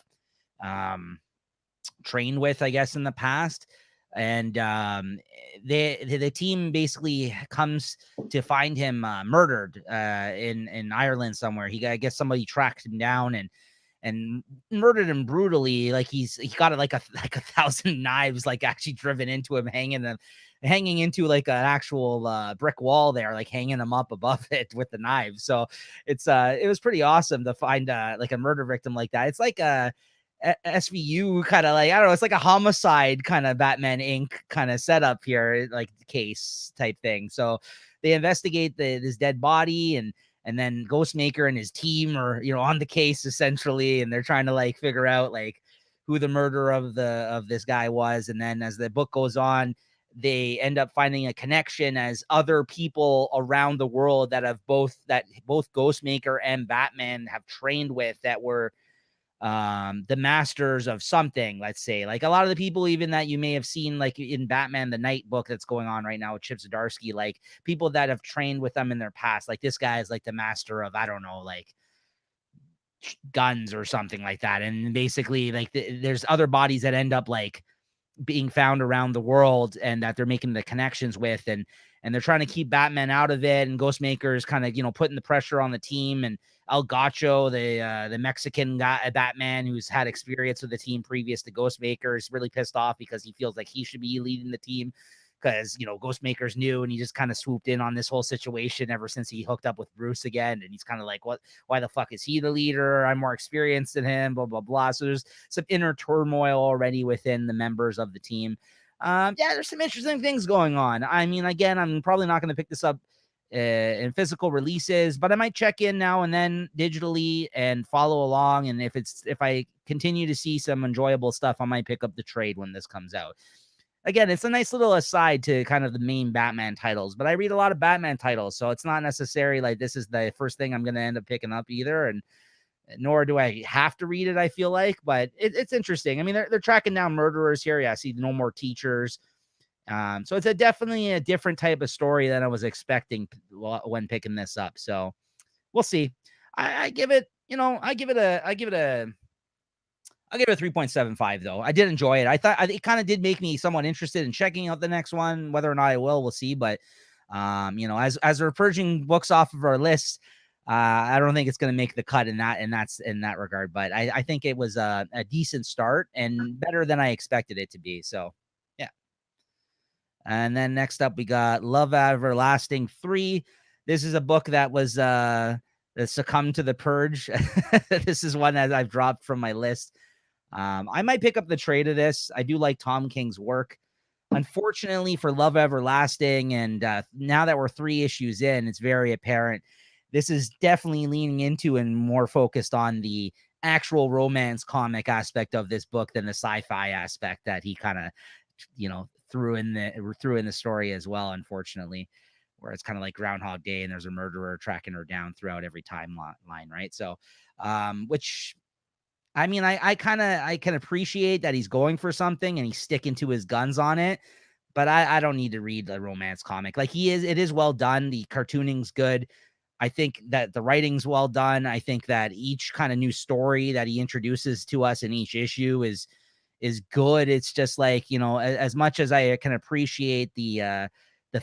trained with, I guess, in the past. And the team basically comes to find him murdered in Ireland somewhere. I guess somebody tracked him down and murdered him brutally. Like he got like a 1,000 knives like actually driven into him, hanging into like an actual brick wall there, like hanging them up above it with the knives. So it was pretty awesome to find like a murder victim like that. It's like a SVU kind of, like, I don't know, it's like a homicide kind of Batman Inc. kind of setup here, like case type thing. So they investigate this dead body, and then Ghostmaker and his team are, on the case essentially, and they're trying to like figure out like who the murderer of this guy was. And then as the book goes on, they end up finding a connection as other people around the world that both Ghostmaker and Batman have trained with, that were the masters of something. Let's say, like, a lot of the people even that you may have seen, like in Batman the Night book that's going on right now with Chip Zdarsky, like people that have trained with them in their past. Like this guy is like the master of, I don't know, like guns or something like that. And basically, like there's other bodies that end up like being found around the world and that they're making the connections with, and they're trying to keep Batman out of it, and Ghostmaker is kind of, you know, putting the pressure on the team. And El Gacho, the Mexican guy, Batman, who's had experience with the team previous to Ghostmaker, is really pissed off because he feels like he should be leading the team, because, you know, Ghostmaker's new and he just kind of swooped in on this whole situation ever since he hooked up with Bruce again. And he's kind of like, why the fuck is he the leader? I'm more experienced than him, blah, blah, blah. So there's some inner turmoil already within the members of the team. Yeah, there's some interesting things going on. I mean, again, I'm probably not going to pick this up in physical releases, but I might check in now and then digitally and follow along. And if I continue to see some enjoyable stuff, I might pick up the trade when this comes out. Again, it's a nice little aside to kind of the main Batman titles, but I read a lot of Batman titles, so it's not necessarily like this is the first thing I'm going to end up picking up either, and nor do I have to read it, I feel like, but it's interesting. I mean, they're tracking down murderers here. Yeah, I see No More Teachers. So it's definitely a different type of story than I was expecting when picking this up. So we'll see. I give it, you know, I give it a 3.75 though. I did enjoy it. I thought it kind of did make me somewhat interested in checking out the next one. Whether or not I will, we'll see. But you know, as we're purging books off of our list, I don't think it's going to make the cut in that regard. But I think it was a decent start and better than I expected it to be. So yeah. And then next up, we got Love Everlasting 3. This is a book that was that succumbed to the purge. This is one that I've dropped from my list. I might pick up the trade of this. I do like Tom King's work. Unfortunately for Love Everlasting, and now that we're 3 issues in, it's very apparent this is definitely leaning into and more focused on the actual romance comic aspect of this book than the sci-fi aspect that he kind of, you know, threw in the story as well, unfortunately, where it's kind of like Groundhog Day and there's a murderer tracking her down throughout every timeline, right? So which, I mean, I can appreciate that he's going for something and he's sticking to his guns on it, but I don't need to read a romance comic. Like it is well done. The cartooning's good. I think that the writing's well done. I think that each kind of new story that he introduces to us in each issue is good. It's just like, you know, as much as I can appreciate the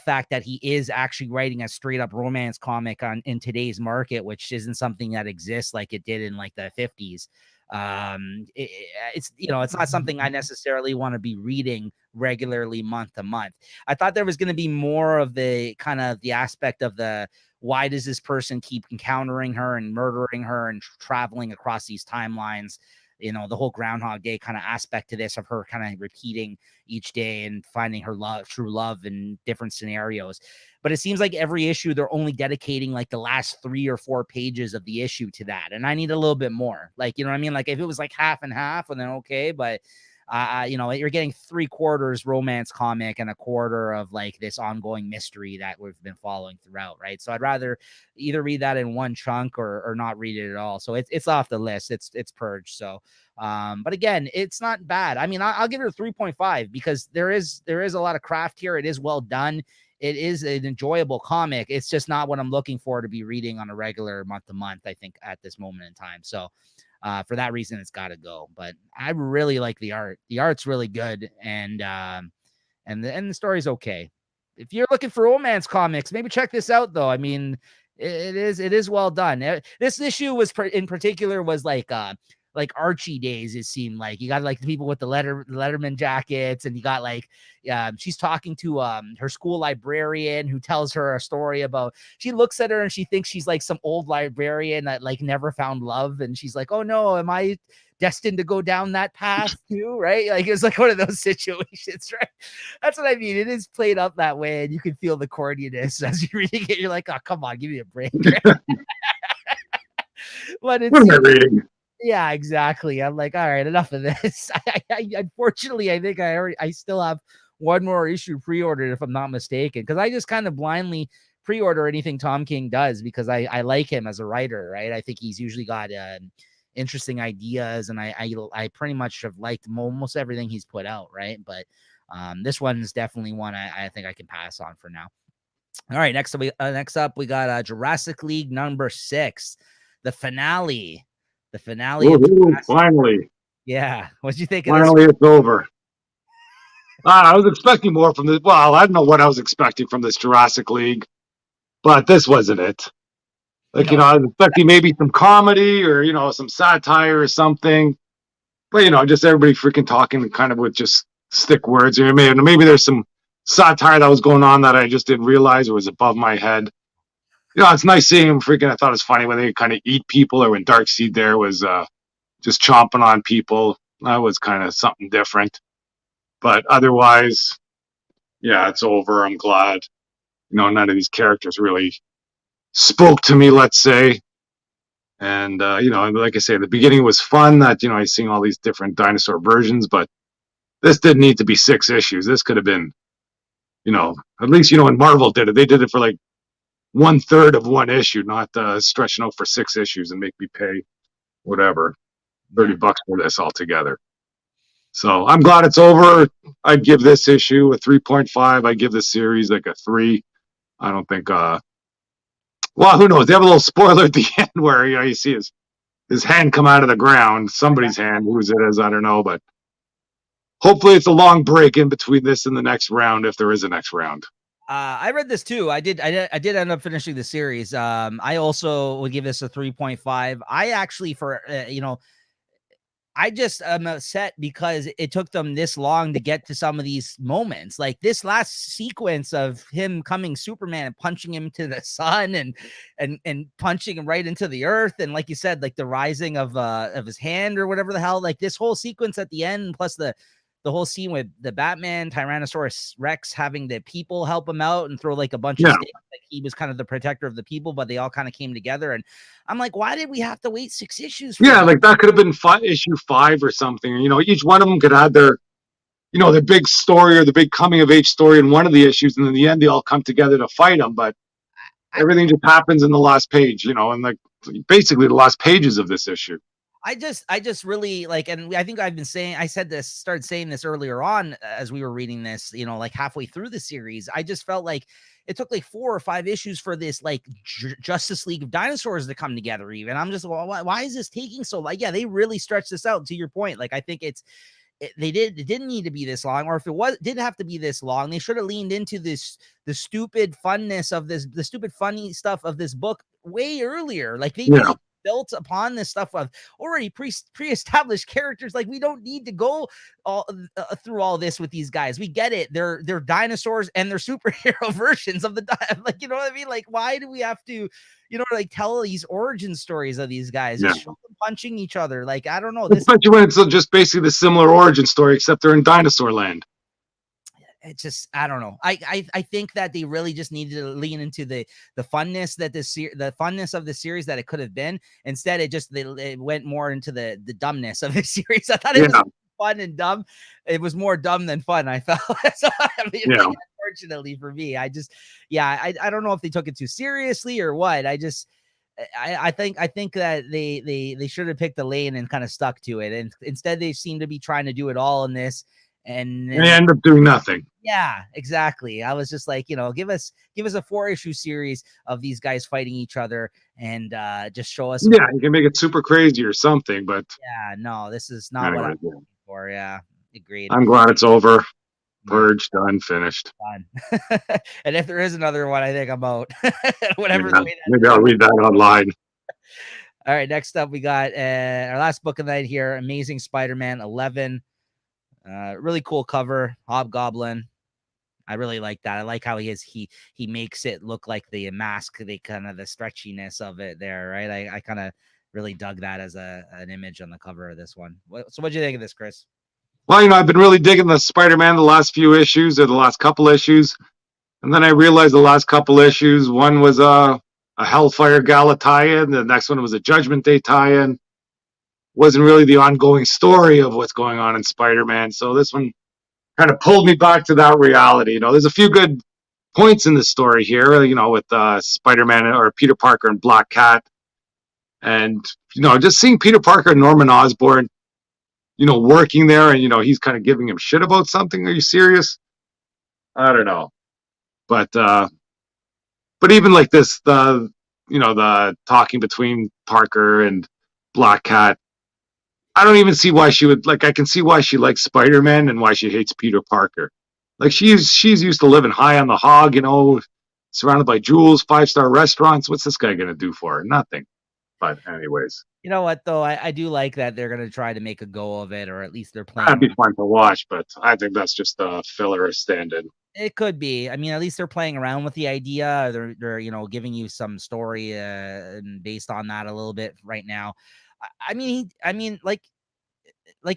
fact that he is actually writing a straight up romance comic in today's market, which isn't something that exists like it did in like the 50s. It's, you know, it's not something I necessarily want to be reading regularly month to month. I thought there was going to be more of the kind of the aspect of the, why does this person keep encountering her and murdering her and traveling across these timelines? You know, the whole Groundhog Day kind of aspect to this, of her kind of repeating each day and finding her true love in different scenarios. But it seems like every issue they're only dedicating like the last 3 or 4 pages of the issue to that. And I need a little bit more, like, you know what I mean? Like if it was like half and half, and then okay, but you know, you're getting 3/4 romance comic and 1/4 of like this ongoing mystery that we've been following throughout, right? So I'd rather either read that in one chunk or not read it at all. So it's off the list. It's purged. So but again, it's not bad. I mean, I'll give it a 3.5 because there is a lot of craft here. It is well done. It is an enjoyable comic. It's just not what I'm looking for to be reading on a regular month to month, I think, at this moment in time. So for that reason, it's got to go. But I really like the art. The art's really good, and the story's okay. If you're looking for romance comics, maybe check this out, though. I mean, it is well done. This issue was in particular was like Archie days. It seemed like you got like the people with the Letterman jackets, and you got like she's talking to her school librarian who tells her a story about, she looks at her and she thinks she's like some old librarian that like never found love, and she's like, oh no, am I destined to go down that path too, right? Like it's like one of those situations, right? That's what I mean. It is played up that way, and you can feel the corniness as you're reading it. You're like, oh, come on, give me a break. But What am I reading? Yeah, exactly. I'm like, all right, enough of this. Unfortunately, I think I still have one more issue pre-ordered if I'm not mistaken, because I just kind of blindly pre-order anything Tom King does because I like him as a writer, right? I think he's usually got interesting ideas, and I pretty much have liked almost everything he's put out, right? But this one is definitely one I think I can pass on for now. All right, next up we got Jurassic League number 6, the finale. The finale of Woohoo, Jurassic. finally. Yeah. What'd you think of this? Finally, it's over. I was expecting more from this. Well, I don't know what I was expecting from this Jurassic League, but this wasn't it. Like, No. I was expecting maybe some comedy or, some satire or something. But, just everybody freaking talking kind of with just stick words. Or maybe there's some satire that was going on that I just didn't realize or was above my head. It's nice seeing him freaking. I thought it was funny when they kind of eat people, or when Darkseid there was just chomping on people. That was kind of something different. But otherwise, yeah, it's over. I'm glad. None of these characters really spoke to me, let's say. And, like I say, the beginning was fun that, I seeing all these different dinosaur versions, but this didn't need to be 6 issues. This could have been, at least, when Marvel did it, they did it for like 1/3 of one issue, not stretching out for 6 issues and make me pay whatever, $30 for this altogether. So I'm glad it's over. I'd give this issue a 3.5. I give this series like a 3. I don't think, well, who knows? They have a little spoiler at the end where, you see his hand come out of the ground, somebody's hand, whose it is, I don't know, but hopefully it's a long break in between this and the next round, if there is a next round. I read this too. I did end up finishing the series. I also would give this a 3.5. I actually, for I just am upset because it took them this long to get to some of these moments. Like this last sequence of him coming Superman and punching him to the sun and punching him right into the earth. And like you said, like the rising of his hand or whatever the hell, like this whole sequence at the end, plus the whole scene with the Batman, Tyrannosaurus Rex having the people help him out and throw like a bunch of stakes. Like he was kind of the protector of the people, but they all kind of came together. And I'm like, why did we have to wait 6 issues? Yeah, like that could have been issue 5 or something. Each one of them could have their, their big story or the big coming of age story in one of the issues, and in the end they all come together to fight them. But everything just happens in the last page, and like basically the last pages of this issue. I just really like, and I think started saying this earlier on as we were reading this, like halfway through the series. I just felt like it took like 4 or 5 issues for this like Justice League of Dinosaurs to come together. Even I'm just, well, why is this taking so long? Yeah, they really stretched this out. To your point, like I think it didn't need to be this long, or if it did have to be this long, they should have leaned into the stupid funness of the stupid funny stuff of this book way earlier. Like they really built upon this stuff of already pre-established characters. Like we don't need to go through all this with these guys. We get it. They're dinosaurs and they're superhero versions of like, you know what I mean? Like, why do we have to, like tell these origin stories of these guys? Just show them punching each other. Like, I don't know. Especially when it's just basically the similar origin story, except they're in dinosaur land. It's just, I don't know. I think that they really just needed to lean into the funness that the funness of the series that it could have been. Instead, it went more into the dumbness of the series. I thought it was fun and dumb. It was more dumb than fun, I felt. So, I mean, unfortunately for me, I don't know if they took it too seriously or what. I think that they should have picked a lane and kind of stuck to it. And instead they seem to be trying to do it all in this. And they end up doing nothing. Yeah, exactly. I was just like, give us a 4-issue series of these guys fighting each other and just show us. Yeah, you can make it super crazy or something, but no, this is not what I'm looking for. Yeah, agreed. I'm glad it's over. Purge, done, finished. Done. And if there is another one, I think I'm out. Whatever. Maybe I'll read that online. All right, next up we got our last book of the night here, Amazing Spider-Man 11. Really cool cover, Hobgoblin. I really like that. I like how he makes it look like the mask, the kind of the stretchiness of it there, right? I kind of really dug that as an image on the cover of this one. So what'd you think of this, Chris? Well, I've been really digging the Spider-Man the last few issues or the last couple issues. And then I realized the last couple issues, one was a Hellfire Gala tie-in. The next one was a Judgment Day tie-in. wasn't really the ongoing story of what's going on in Spider-Man. So this one kind of pulled me back to that reality. There's a few good points in the story here, with Spider-Man or Peter Parker and Black Cat. And, just seeing Peter Parker and Norman Osborn, working there and, he's kind of giving him shit about something. Are you serious? I don't know. But even like this, the talking between Parker and Black Cat, I don't even see why she would like. I can see why she likes Spider-Man and why she hates Peter Parker. Like she's used to living high on the hog, surrounded by jewels, 5-star restaurants. What's this guy gonna do for her? Nothing. But anyways, You know what though? I do like that they're gonna try to make a go of it, or at least they're that'd playing. be fun to watch. But I think that's just a filler stand-in. It could be. I mean, at least they're playing around with the idea. They're giving you some story and based on that a little bit right now. I mean, like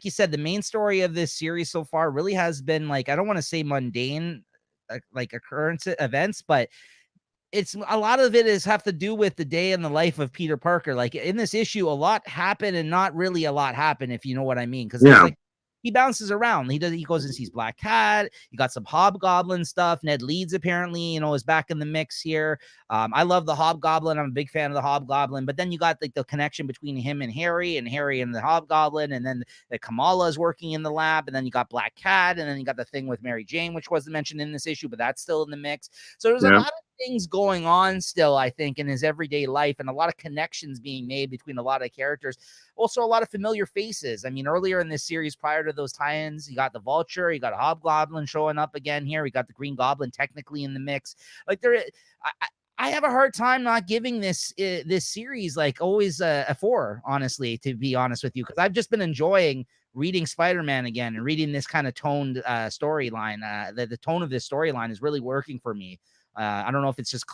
you said, the main story of this series so far really has been like, I don't want to say mundane, like occurrence events, but it's a lot of it is have to do with the day in the life of Peter Parker. Like in this issue, a lot happened and not really a lot happened, if you know what I mean. Because there's Yeah, like he bounces around. He goes and sees Black Cat. You got some Hobgoblin stuff. Ned Leeds apparently, is back in the mix here. I love the Hobgoblin. I'm a big fan of the Hobgoblin. But then you got like the connection between him and Harry and the Hobgoblin, and then the Kamala is working in the lab, and then you got Black Cat, and then you got the thing with Mary Jane, which wasn't mentioned in this issue, but that's still in the mix. So there's a yeah, lot of things going on still, I think, in his everyday life, and a lot of connections being made between a lot of characters. Also, a lot of familiar faces. I mean, earlier in this series, prior to those tie-ins, you got the Vulture, you got a Hobgoblin showing up again here. We got the Green Goblin technically in the mix. Like I have a hard time not giving this series like always a 4, honestly, to be honest with you, because I've just been enjoying reading Spider-Man again and reading this kind of toned storyline. The tone of this storyline is really working for me. I don't know if it's just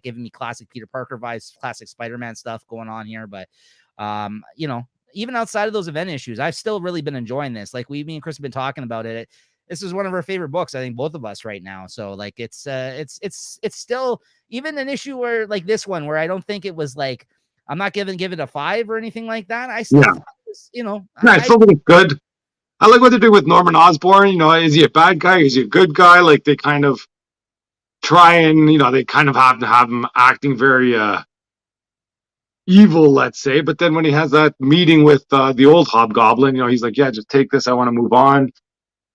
giving me classic Peter Parker vibes, classic Spider-Man stuff going on here, but even outside of those event issues, I've still really been enjoying this. Like me and Chris have been talking about it. This is one of our favorite books, I think, both of us right now. So like it's still even an issue where like this one where I don't think it was like I'm not give it a 5 or anything like that. I still yeah. was, Yeah, I still think it's good. I like what they're doing with Norman Osborn. Is he a bad guy? Is he a good guy? Like they kind of try and they kind of have to have him acting very evil, let's say. But then when he has that meeting with the old Hobgoblin, he's like, "Yeah, just take this. I want to move on."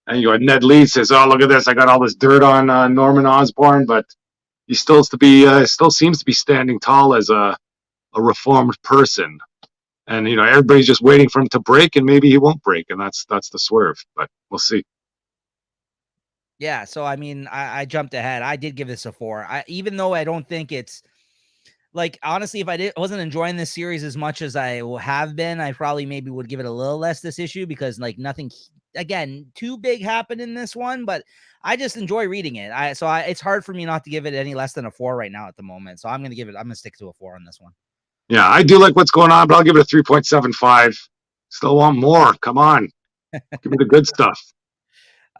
And Ned Leeds says, "Oh, look at this! I got all this dirt on Norman Osborn, but he still seems to be standing tall as a reformed person." And everybody's just waiting for him to break, and maybe he won't break, and that's the swerve. But we'll see. Yeah, so I mean, I jumped ahead. I did give this a 4. Even though I don't think it's like, honestly, if I wasn't enjoying this series as much as I have been, I probably maybe would give it a little less this issue because like nothing again too big happened in this one, but I just enjoy reading it. It's hard for me not to give it any less than a 4 right now at the moment. So I'm gonna stick to a 4 on this one. Yeah, I do like what's going on, but I'll give it a 3.75. Still want more. Come on, give me the good stuff.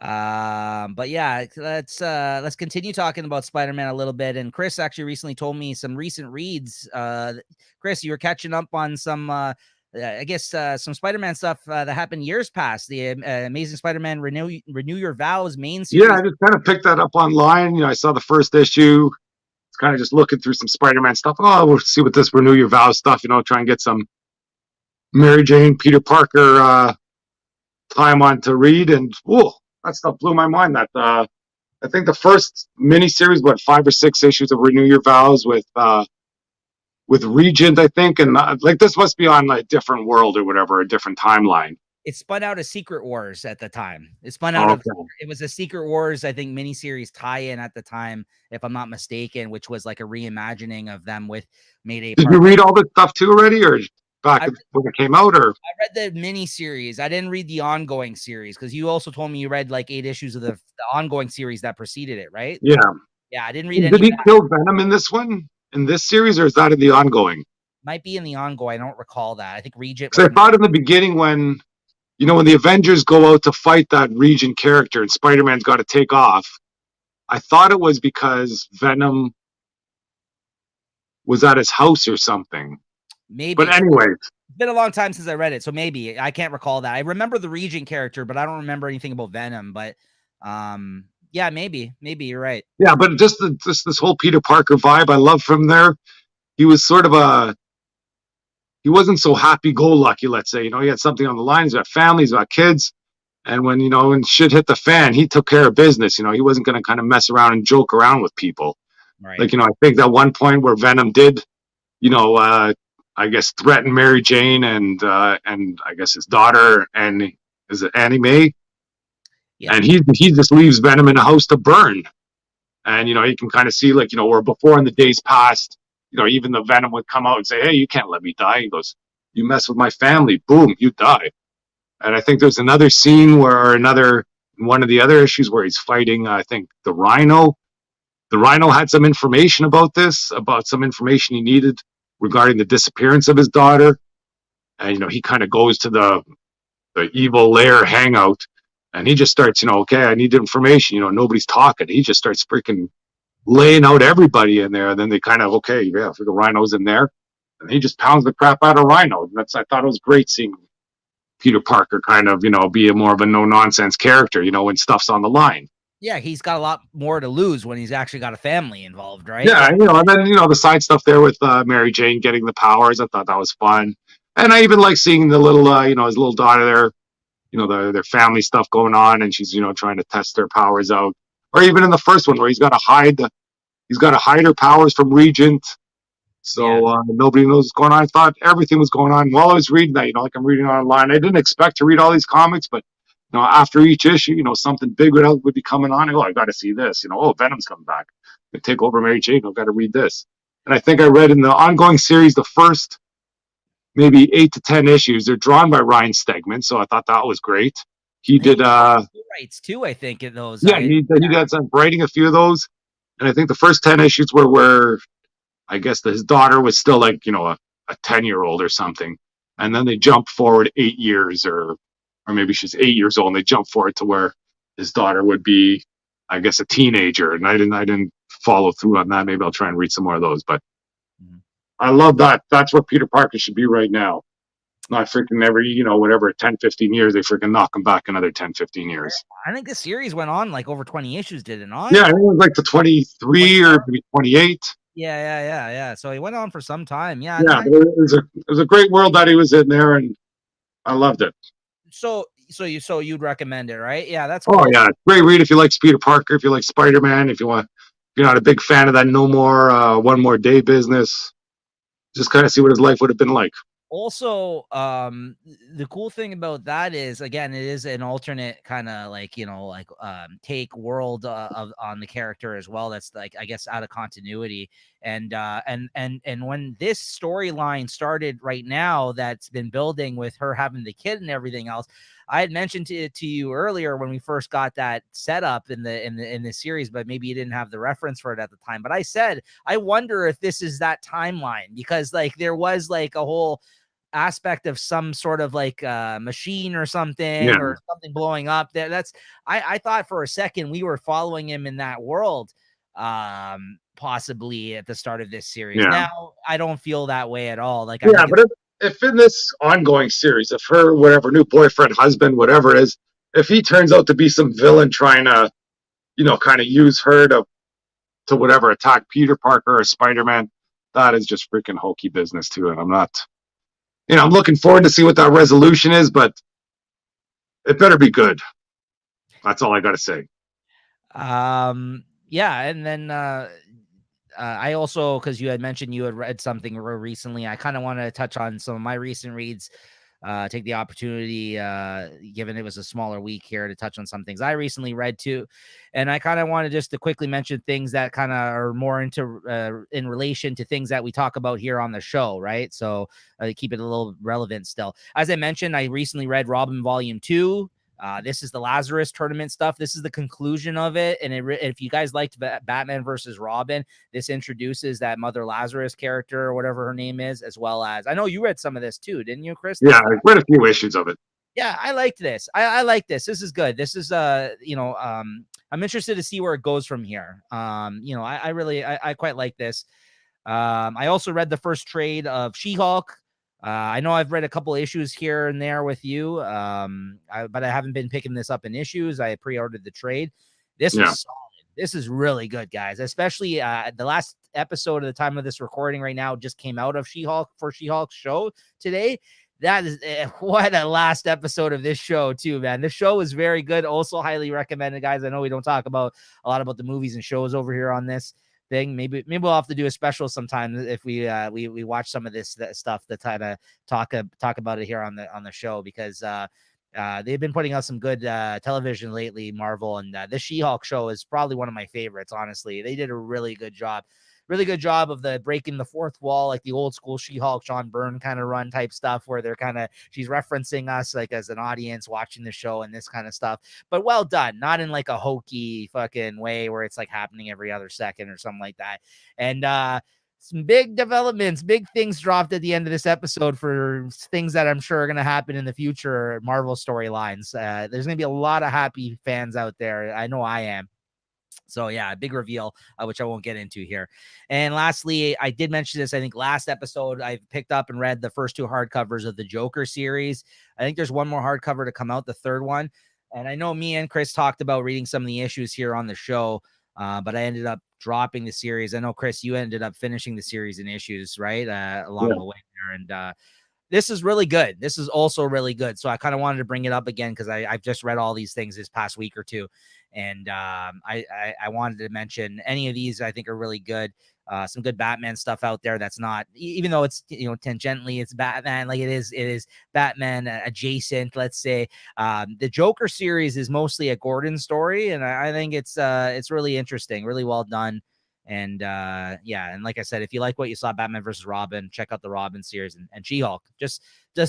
But yeah, let's continue talking about Spider-Man a little bit. And Chris actually recently told me some recent reads. Chris, you were catching up on some I guess some Spider-Man stuff that happened years past. The Amazing Spider-Man Renew Your Vows main Yeah, series. I just kind of picked that up online. I saw the first issue. It's kind of just looking through some Spider-Man stuff. Oh, we'll see what this Renew Your Vows stuff. Try and get some Mary Jane, Peter Parker time on to read, and whoa, that stuff blew my mind. That I think the first miniseries, 5 or 6 issues of Renew Your Vows with Regent, I think, and like this must be on a different world or whatever, a different timeline. It spun out of Secret Wars at the time. It spun out of Okay. it was a Secret Wars, I think, miniseries tie-in at the time, if I'm not mistaken, which was like a reimagining of them with Mayday Did you Park. read all this stuff too already, or back I, when it came out, or? I read the mini series. I didn't read the ongoing series because you also told me you read like 8 issues of the ongoing series that preceded it, right? Yeah. Yeah, I didn't read any Did of he that. kill Venom in this one, in this series, or is that in the ongoing? Might be in the ongoing. I don't recall that. I think Regent was Because I thought in the beginning when the Avengers go out to fight that Regent character and Spider-Man's got to take off, I thought it was because Venom was at his house or something. maybe. But anyway, It's been a long time since I read it, so maybe I can't recall that. I remember the Regent character, but I don't remember anything about Venom. But yeah, maybe you're right. Yeah, but just this whole Peter Parker vibe, I love from there. He was sort of he wasn't so happy go lucky. Let's say, he had something on the line. He's got family, he's got kids, and when shit hit the fan, he took care of business. He wasn't going to kind of mess around and joke around with people. Right. Like, I think that one point where Venom did, I guess threaten Mary Jane and I guess his daughter, and is it Annie Mae? Yeah. And he just leaves Venom in a house to burn. And you can kind of see, like, where before in the days past, even the Venom would come out and say, "Hey, you can't let me die." He goes, "You mess with my family, boom, you die." And I think there's another scene where one of the other issues where he's fighting, I think, the Rhino. The Rhino had some information about some information he needed regarding the disappearance of his daughter. And he kind of goes to the evil lair hangout, and he just starts, okay, I need information. Nobody's talking. He just starts freaking laying out everybody in there. And then they kind of, okay, yeah, for the Rhino's in there, and he just pounds the crap out of Rhino. And I thought it was great seeing Peter Parker kind of, be a more of a no nonsense character, when stuff's on the line. Yeah, he's got a lot more to lose when he's actually got a family involved, right? Yeah, and then the side stuff there with Mary Jane getting the powers, I thought that was fun, and I even like seeing the little, his little daughter there, their family stuff going on, and she's trying to test their powers out, or even in the first one where he's got to hide her powers from Regent, so nobody knows what's going on. I thought everything was going on while I was reading that. Like I'm reading online. I didn't expect to read all these comics, but after each issue, something big would be coming on. I got to see this. Oh, Venom's coming back. They take over Mary Jane. I've got to read this. And I think I read in the ongoing series the first maybe 8 to 10 issues. They're drawn by Ryan Stegman, so I thought that was great. He did rights too, I think, in those. Yeah, he did some writing a few of those. And I think the first 10 issues were where I guess his daughter was still like, a 10-year-old or something. And then they jump forward 8 years, or maybe she's 8 years old, and they jump forward to where his daughter would be, I guess, a teenager. And I didn't follow through on that. Maybe I'll try and read some more of those. But I love that. That's where Peter Parker should be right now. Not freaking every, whatever, 10, 15 years, they freaking knock him back another 10, 15 years. I think the series went on like over 20 issues, did it not? Yeah, I think it was like the 23 or maybe 28. Yeah. So he went on for some time. Yeah. It was a great world that he was in there, and I loved it. So you'd recommend it, right? Yeah, that's cool. Oh yeah, great read if you like Peter Parker, if you like Spider-Man, if you're not a big fan of that No More One More Day business, just kind of see what his life would have been like. Also, the cool thing about that is, again, it is an alternate kind of like, take world on the character as well. That's like, I guess, out of continuity. And when this storyline started right now, that's been building with her having the kid and everything else. I had mentioned to you earlier when we first got that set up in the series, but maybe you didn't have the reference for it at the time. But I said, I wonder if this is that timeline, because like there was like a whole aspect of some sort of like machine or something, or something blowing up there. That's I thought for a second we were following him in that world, possibly at the start of this series. Now I don't feel that way at all. Like, but if in this ongoing series, if her whatever new boyfriend, husband, whatever it is, if he turns out to be some villain trying to kind of use her to whatever attack Peter Parker or Spider-Man, that is just freaking hokey business too. And I'm not, I'm looking forward to see what that resolution is, but it better be good. That's all I got to say. Yeah. And then, I also, because you had mentioned you had read something recently, I kind of want to touch on some of my recent reads. Take the opportunity, given it was a smaller week here, to touch on some things I recently read too. And I kind of wanted just to quickly mention things that kind of are more into in relation to things that we talk about here on the show, right? So keep it a little relevant still. As I mentioned, I recently read Robin Volume 2. This is the Lazarus tournament stuff. This is the conclusion of it. And if you guys liked Batman versus Robin, this introduces that Mother Lazarus character, or whatever her name is, as well as, I know you read some of this too, didn't you, Chris? Yeah, I read a few issues of it. Yeah, I liked this. I like this. This is good. This is, I'm interested to see where it goes from here. I quite like this. I also read the first trade of She-Hulk. I know I've read a couple issues here and there with you, but I haven't been picking this up in issues. I pre-ordered the trade. This was solid. This is really good, guys. Especially the last episode at the time of this recording right now just came out of She-Hulk for She-Hulk's show today. That is what a last episode of this show too, man. This show is very good. Also highly recommended, guys. I know we don't talk about a lot about the movies and shows over here on this thing. Maybe we'll have to do a special sometime if we watch some of this stuff to kind of talk about it here on the show, because they've been putting out some good television lately, Marvel, and this She-Hulk show is probably one of my favorites. Honestly, they did a really good job of the breaking the fourth wall, like the old school She-Hulk, Sean Byrne kind of run type stuff, where she's referencing us like as an audience watching the show and this kind of stuff. But well done, not in like a hokey fucking way where it's like happening every other second or something like that. And some big developments, big things dropped at the end of this episode for things that I'm sure are going to happen in the future Marvel storylines. There's going to be a lot of happy fans out there. I know I am. So yeah, a big reveal, which I won't get into here. And lastly, I did mention this, I think last episode, I picked up and read the first two hardcovers of the Joker series. I think there's one more hardcover to come out, the third one. And I know me and Chris talked about reading some of the issues here on the show, but I ended up dropping the series. I know, Chris, you ended up finishing the series in issues, right? Along the way there. And this is really good. This is also really good. So I kind of wanted to bring it up again because I've just read all these things this past week or two. And I wanted to mention any of these I think are really good. Some good Batman stuff out there that's not, even though it's, tangentially it's Batman, like it is Batman adjacent, let's say. The Joker series is mostly a Gordon story, and I think it's really interesting, really well done. And and like I said, if you like what you saw Batman versus Robin, check out the Robin series and She-Hulk. Just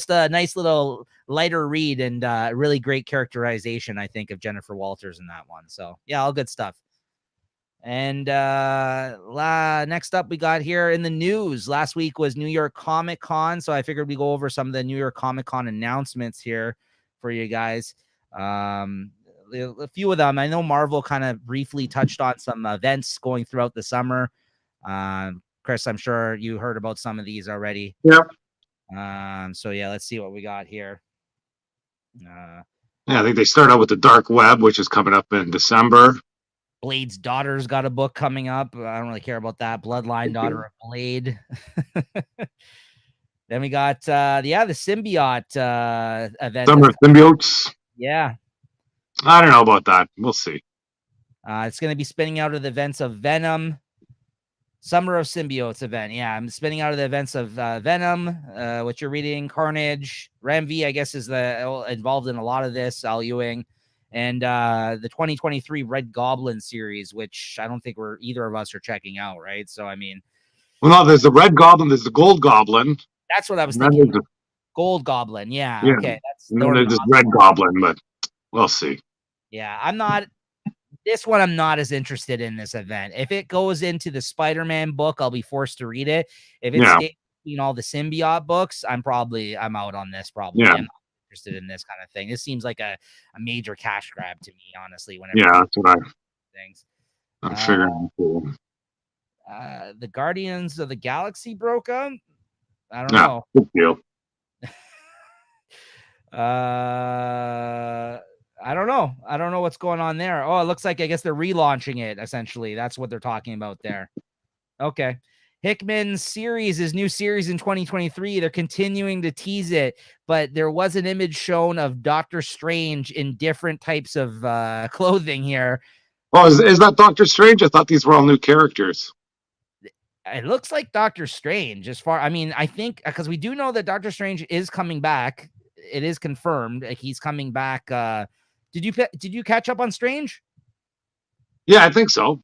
a nice little lighter read and really great characterization, I think, of Jennifer Walters in that one. So yeah, all good stuff. And next up we got here in the news. Last week was New York Comic Con, so I figured we go over some of the New York Comic Con announcements here for you guys. A few of them. I know Marvel kind of briefly touched on some events going throughout the summer. Chris, I'm sure you heard about some of these already. Yep. So yeah, let's see what we got here. I think they start out with the Dark Web, which is coming up in December. Blade's daughter's got a book coming up. I don't really care about that. Bloodline Daughter of Blade. Then we got the symbiote event. Summer of Symbiotes. Yeah. I don't know about that. We'll see. It's going to be spinning out of the events of Venom. Summer of Symbiotes event. Yeah, I'm spinning out of the events of Venom, what you're reading, Carnage. Ram V, I guess, is involved in a lot of this, Al Ewing. And the 2023 Red Goblin series, which I don't think either of us are checking out, right? So, I mean. Well, no, there's the Red Goblin, there's the Gold Goblin. That's what I was thinking. Gold Goblin, yeah. Okay. And then there's this Red Goblin, but we'll see. Yeah, this one I'm not as interested in this event. If it goes into the Spider-Man book, I'll be forced to read it. If it stays between all the symbiote books, I'm out on this probably. Yeah. I'm not interested in this kind of thing. This seems like a major cash grab to me, honestly. That's what I'm figuring. The Guardians of the Galaxy broke up. I don't know. Good deal. I don't know. I don't know what's going on there. Oh, it looks like, I guess they're relaunching it, essentially. That's what they're talking about there. Okay. Hickman's series, his new series in 2023, they're continuing to tease it, but there was an image shown of Doctor Strange in different types of clothing here. Oh, is that Doctor Strange? I thought these were all new characters. It looks like Doctor Strange I think, because we do know that Doctor Strange is coming back. It is confirmed. He's coming back. Did you catch up on Strange? Yeah, I think so.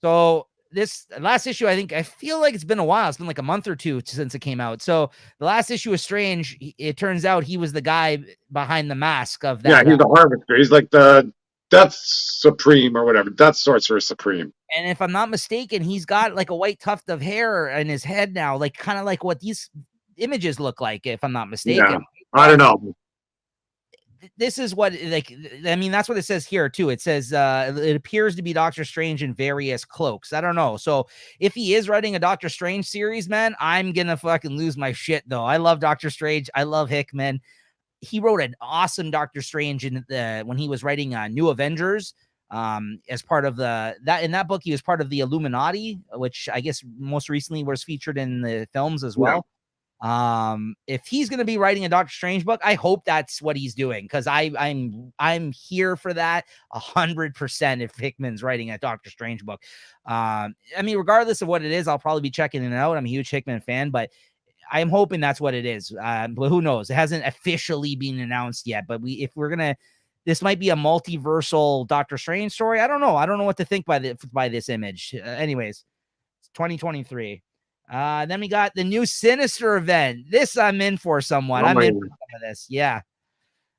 So this last issue, I feel like it's been a while. It's been like a month or two since it came out. So the last issue of Strange, it turns out he was the guy behind the mask of that. Yeah, he's the Harvester. He's like the Death Supreme or whatever. Death Sorcerer Supreme. And if I'm not mistaken, he's got like a white tuft of hair in his head now, like kind of like what these images look like, if I'm not mistaken. Yeah, I don't know. this is what, like, I mean, that's what it says here too. It says it appears to be Doctor Strange in various cloaks. I don't know. So if he is writing a Doctor Strange series, man, I'm gonna fucking lose my shit though. I love Doctor Strange. I love Hickman. He wrote an awesome Doctor Strange in the when he was writing New Avengers. As part of in that book, he was part of the Illuminati, which I guess most recently was featured in the films as well. If he's going to be writing a Doctor Strange book, I hope that's what he's doing, because I'm here for that 100%. If Hickman's writing a Doctor Strange book, I mean, regardless of what it is, I'll probably be checking it out. I'm a huge Hickman fan, but I'm hoping that's what it is. But who knows? It hasn't officially been announced yet. But this might be a multiversal Doctor Strange story. I don't know. I don't know what to think by this image. Anyways, it's 2023. Then we got the new Sinister event. This I'm in for somewhat. I'm in for some of this. Yeah.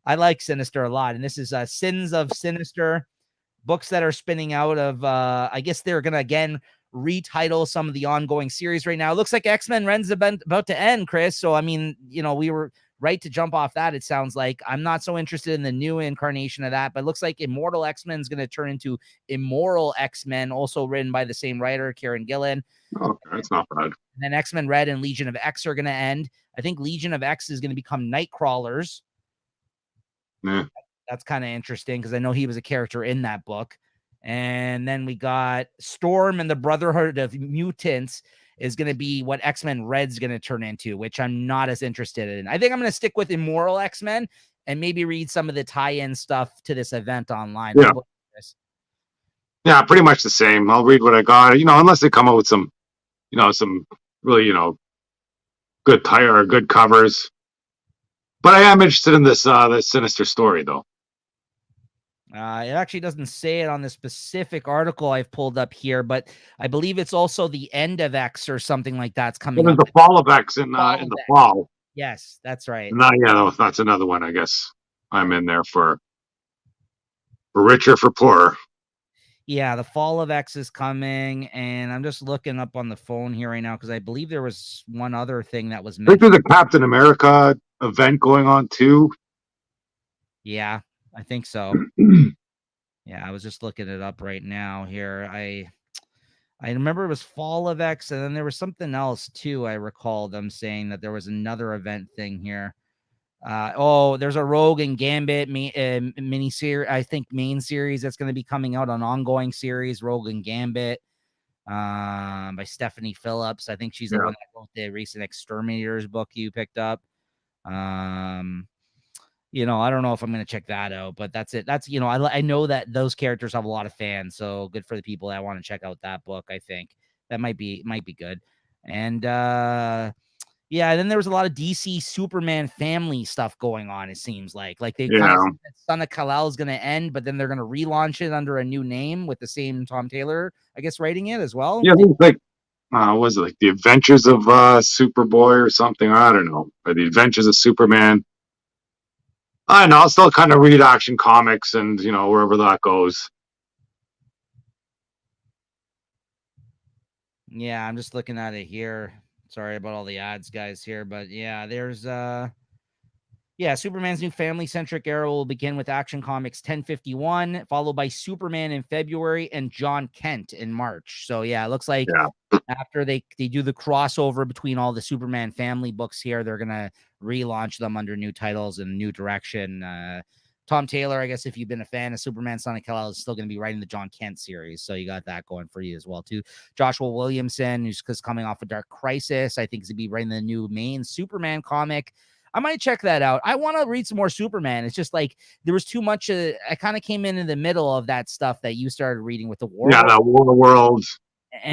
I like Sinister a lot. And this is Sins of Sinister, books that are spinning out of, I guess they're going to, again, retitle some of the ongoing series right now. It looks like X-Men Ren's about to end, Chris. So, I mean, we were right to jump off that. It sounds like I'm not so interested in the new incarnation of that, but it looks like Immortal X-Men is going to turn into Immoral X-Men, also written by the same writer, Kieran Gillen. Okay, that's not bad. And then X-Men Red and Legion of X are going to end. I think Legion of X is going to become Nightcrawlers. Yeah. That's kind of interesting, because I know he was a character in that book. And then we got Storm and the Brotherhood of Mutants is going to be what X-Men Red's going to turn into, which I'm not as interested in. I think I'm going to stick with Immoral X-Men and maybe read some of the tie-in stuff to this event online. Yeah. Yeah, pretty much the same. I'll read what I got, unless they come up with some, some really, good good covers. But I am interested in this Sinister story, though. It actually doesn't say it on the specific article I've pulled up here, but I believe it's also the end of X or something like that's coming up. The fall of X in the fall. Yes, that's right. That's another one. I guess I'm in there for richer, for poorer. Yeah, the fall of X is coming, and I'm just looking up on the phone here right now because I believe there was one other thing that was mentioned. I think there's a Captain America event going on too. Yeah, I think so. Yeah, I was just looking it up right now here. I remember it was Fall of X, and then there was something else too. I recall them saying that there was another event thing here. There's a Rogue and Gambit mini series, I think main series that's going to be coming out, on ongoing series, Rogue and Gambit, by Stephanie Phillips. I think she's the one that wrote the recent Exterminators book you picked up. I don't know if I'm going to check that out, but that's it. That's, I know that those characters have a lot of fans, so good for the people that want to check out that book. I think that might be good. And, yeah, and then there was a lot of DC Superman family stuff going on, it seems like. Like they kind of said Son of Kal-El is going to end, but then they're going to relaunch it under a new name with the same Tom Taylor, I guess, writing it as well. Yeah, like was it like The Adventures of Superboy or something? I don't know. Or The Adventures of Superman. I don't know. I'll still kind of read Action Comics and, wherever that goes. Yeah, I'm just looking at it here. Sorry about all the ads, guys, here, but yeah, there's Superman's new family-centric era will begin with Action Comics 1051, followed by Superman in February and John Kent in March. So yeah, it looks like after they do the crossover between all the Superman family books here, they're gonna relaunch them under new titles and new direction. Tom Taylor, I guess if you've been a fan of Superman, Son of Kal-El, is still going to be writing the John Kent series. So you got that going for you as well, too. Joshua Williamson, who's coming off of Dark Crisis, I think is going to be writing the new main Superman comic. I might check that out. I want to read some more Superman. It's just like there was too much. I kind of came in the middle of that stuff that you started reading with the War. Yeah, that War World.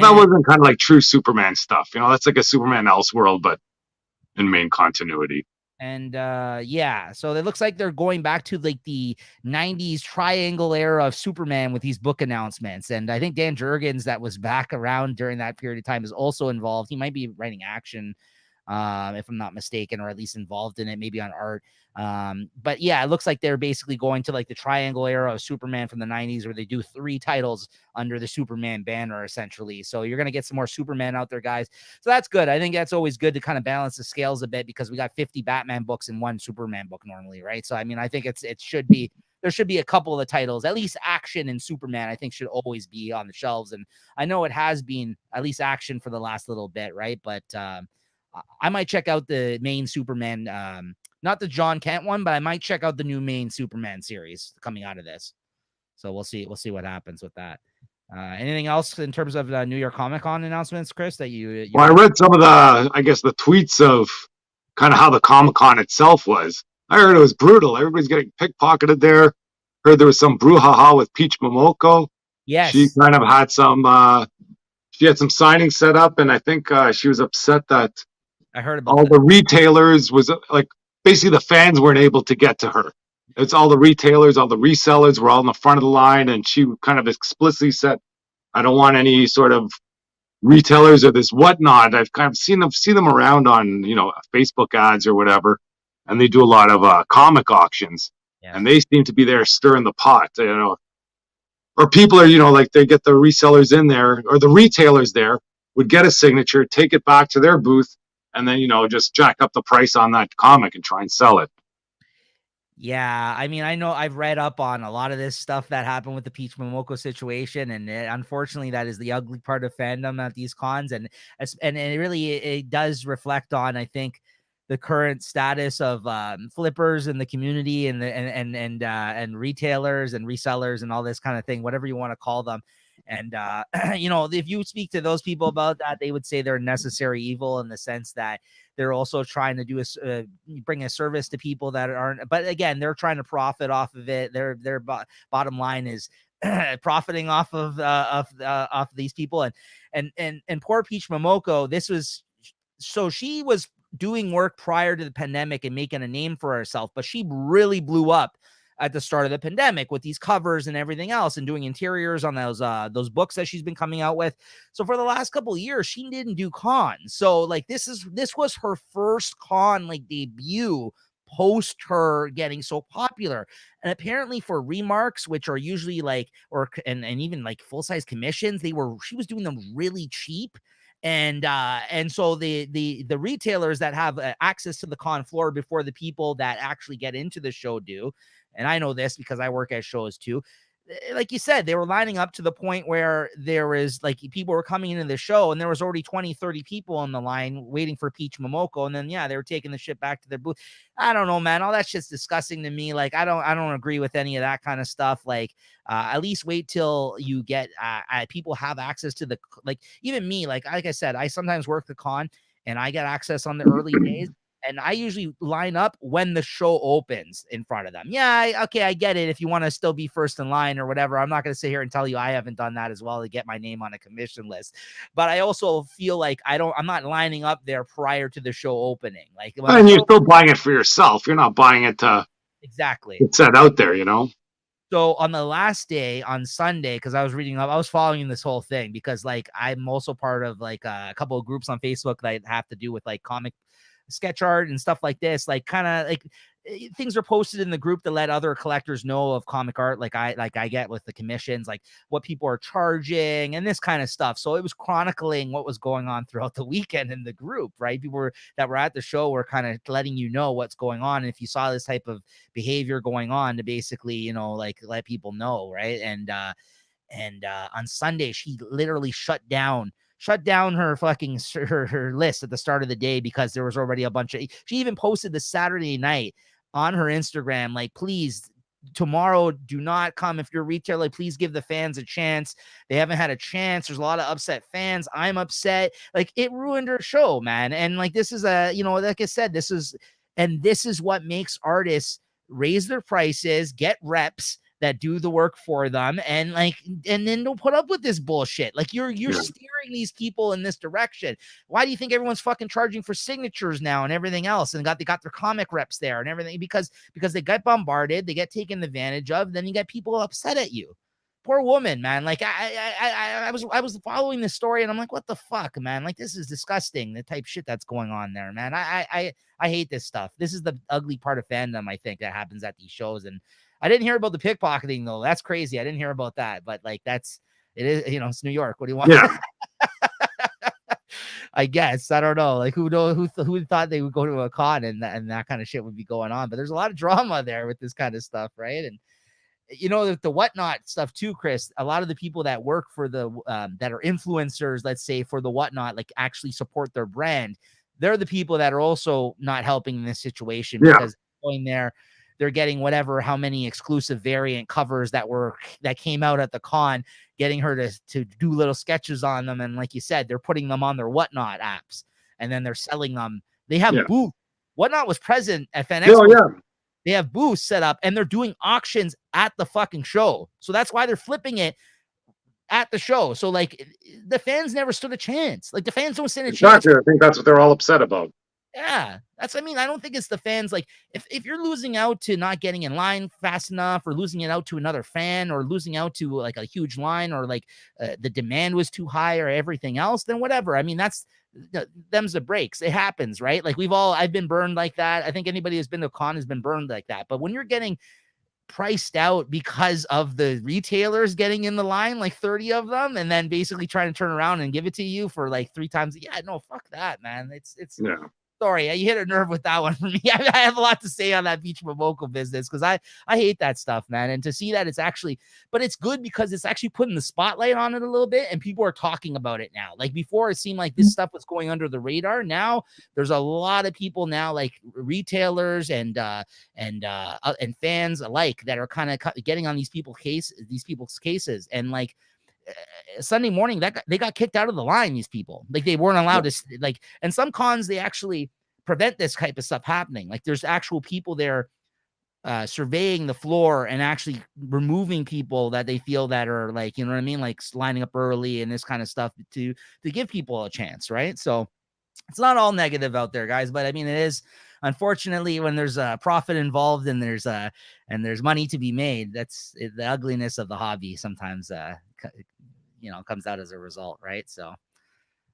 That wasn't kind of like true Superman stuff. That's like a Superman Elseworld, but in main continuity. And so it looks like they're going back to like the 90s triangle era of Superman with these book announcements. And I think Dan Jurgens, that was back around during that period of time, is also involved. He might be writing Action if I'm not mistaken, or at least involved in it, maybe on art. But yeah, it looks like they're basically going to like the triangle era of Superman from the 90s, where they do 3 titles under the Superman banner, essentially. So you're going to get some more Superman out there, guys. So that's good. I think that's always good to kind of balance the scales a bit, because we got 50 Batman books in one Superman book normally, right? So I mean, I think it should be, there should be a couple of the titles, at least Action and Superman, I think should always be on the shelves. And I know it has been at least Action for the last little bit, right? But I might check out the main Superman, not the John Kent one, but I might check out the new main Superman series coming out of this. So we'll see what happens with that. Anything else in terms of New York Comic Con announcements, Chris, that you Well, I read some of the, I guess, the tweets of kind of how the Comic Con itself was. I heard it was brutal. Everybody's getting pickpocketed there. Heard there was some brouhaha with Peach Momoko. She Yes, kind of had some, she had some signings set up, and I think she was upset that I heard about all that. the retailers was like, basically the fans weren't able to get to her. It's all the retailers, all the resellers were all in the front of the line, and she kind of explicitly said, I don't want any sort of retailers or this whatnot. I've kind of seen them around on, Facebook ads or whatever, and they do a lot of comic auctions, Yeah. and they seem to be there stirring the pot, or people are, like they get the resellers in there, or the retailers there would get a signature, take it back to their booth, and then just jack up the price on that comic and try and sell it. Yeah, I mean, I know I've read up on a lot of this stuff that happened with the Peach Momoko situation, and unfortunately, that is the ugly part of fandom at these cons, and it really it does reflect on, I think, the current status of flippers in the community, and and retailers and resellers and all this kind of thing, whatever you want to call them. And if you speak to those people about that, they would say they're necessary evil, in the sense that they're also trying to do bring a service to people that aren't. But again, they're trying to profit off of it. Their bottom line is profiting off of these people. And poor Peach Momoko, she was doing work prior to the pandemic and making a name for herself, but she really blew up at the start of the pandemic with these covers and everything else, and doing interiors on those books that she's been coming out with. So for the last couple of years, she didn't do cons. So like this was her first con like debut post her getting so popular. And apparently for remarks, which are usually like, and even like full-size commissions, she was doing them really cheap. And so the retailers that have access to the con floor before the people that actually get into the show do, and I know this because I work at shows too, like you said, they were lining up to the point where there was like people were coming into the show and there was already 20, 30 people on the line waiting for Peach Momoko. And then, yeah, they were taking the shit back to their booth. I don't know, man. All that shit's disgusting to me. Like, I don't agree with any of that kind of stuff. Like, at least wait till you get, people have access to like, even me, like I said, I sometimes work the con and I get access on the early days. And I usually line up when the show opens in front of them. Yeah, okay, I get it. If you want to still be first in line or whatever, I'm not going to sit here and tell you I haven't done that as well to get my name on a commission list. But I also feel like I'm not lining up there prior to the show opening. Like, And you're still buying it for yourself. You're not buying it to exactly get set out there, So on the last day, on Sunday, because I was reading up, I was following this whole thing because like I'm also part of like a couple of groups on Facebook that have to do with like comic sketch art and stuff like this, like kind of like things are posted in the group to let other collectors know of comic art, like I get with the commissions, like what people are charging and this kind of stuff. So it was chronicling what was going on throughout the weekend in the group, right? People that were at the show were kind of letting you know what's going on, and if you saw this type of behavior going on, to basically like let people know, right? And on Sunday she literally shut down her fucking her list at the start of the day because there was already a bunch of. She even posted the Saturday night on her Instagram, like, please, tomorrow do not come if you're a retailer. Please give the fans a chance. They haven't had a chance. There's a lot of upset fans. I'm upset. Like, it ruined her show, man. And like, this is like I said, this is what makes artists raise their prices, get reps that do the work for them, and then don't put up with this bullshit. Like, you're steering these people in this direction. Why do you think everyone's fucking charging for signatures now and everything else, and they got their comic reps there and everything? Because they get bombarded, they get taken advantage of, then you get people upset at you. poor woman, man. Like I was following this story and I'm like, what the fuck, man? Like this is disgusting. The type shit that's going on there, man. I hate this stuff. This is the ugly part of fandom, I think, that happens at these shows. And I didn't hear about the pickpocketing though. That's crazy. I didn't hear about that, but like it is, it's New York. What do you want? Yeah. I guess I don't know. Like who thought they would go to a con and that kind of shit would be going on? But there's a lot of drama there with this kind of stuff, right? And the whatnot stuff too, Chris. A lot of the people that work for the that are influencers, let's say for the whatnot, like actually support their brand. They're the people that are also not helping in this situation because going there, they're getting how many exclusive variant covers that came out at the con, getting her to do little sketches on them. And like you said, they're putting them on their whatnot apps and then they're selling them. They have booth. Whatnot was present at Fan Expo. Yeah. They have booths set up and they're doing auctions at the fucking show. So that's why they're flipping it at the show. So like the fans never stood a chance. Like the fans don't stand a chance. I think that's what they're all upset about. Yeah, I don't think it's the fans. Like if you're losing out to not getting in line fast enough or losing it out to another fan or losing out to like a huge line or like the demand was too high or everything else, then whatever. I mean, them's the breaks. It happens, right? Like I've been burned like that. I think anybody who's been to a con has been burned like that. But when you're getting priced out because of the retailers getting in the line, like 30 of them, and then basically trying to turn around and give it to you for like 3 times. Yeah, no, fuck that, man. It's sorry, you hit a nerve with that one for me. I have a lot to say on that Beach Momoko business because I hate that stuff, man. And to see that but it's good because it's actually putting the spotlight on it a little bit and people are talking about it now. Like before, it seemed like this stuff was going under the radar. Now there's a lot of people now, like retailers and fans alike, that are kind of getting on these people's cases. And like Sunday morning, they got kicked out of the line. These people, like they weren't allowed to like. And some cons, they actually prevent this type of stuff happening. Like there's actual people there surveying the floor and actually removing people that they feel that are like, you know what I mean, like lining up early and this kind of stuff to give people a chance, right? So it's not all negative out there, guys, but I mean, it is, unfortunately, when there's a profit involved and there's money to be made, that's the ugliness of the hobby sometimes comes out as a result, right? So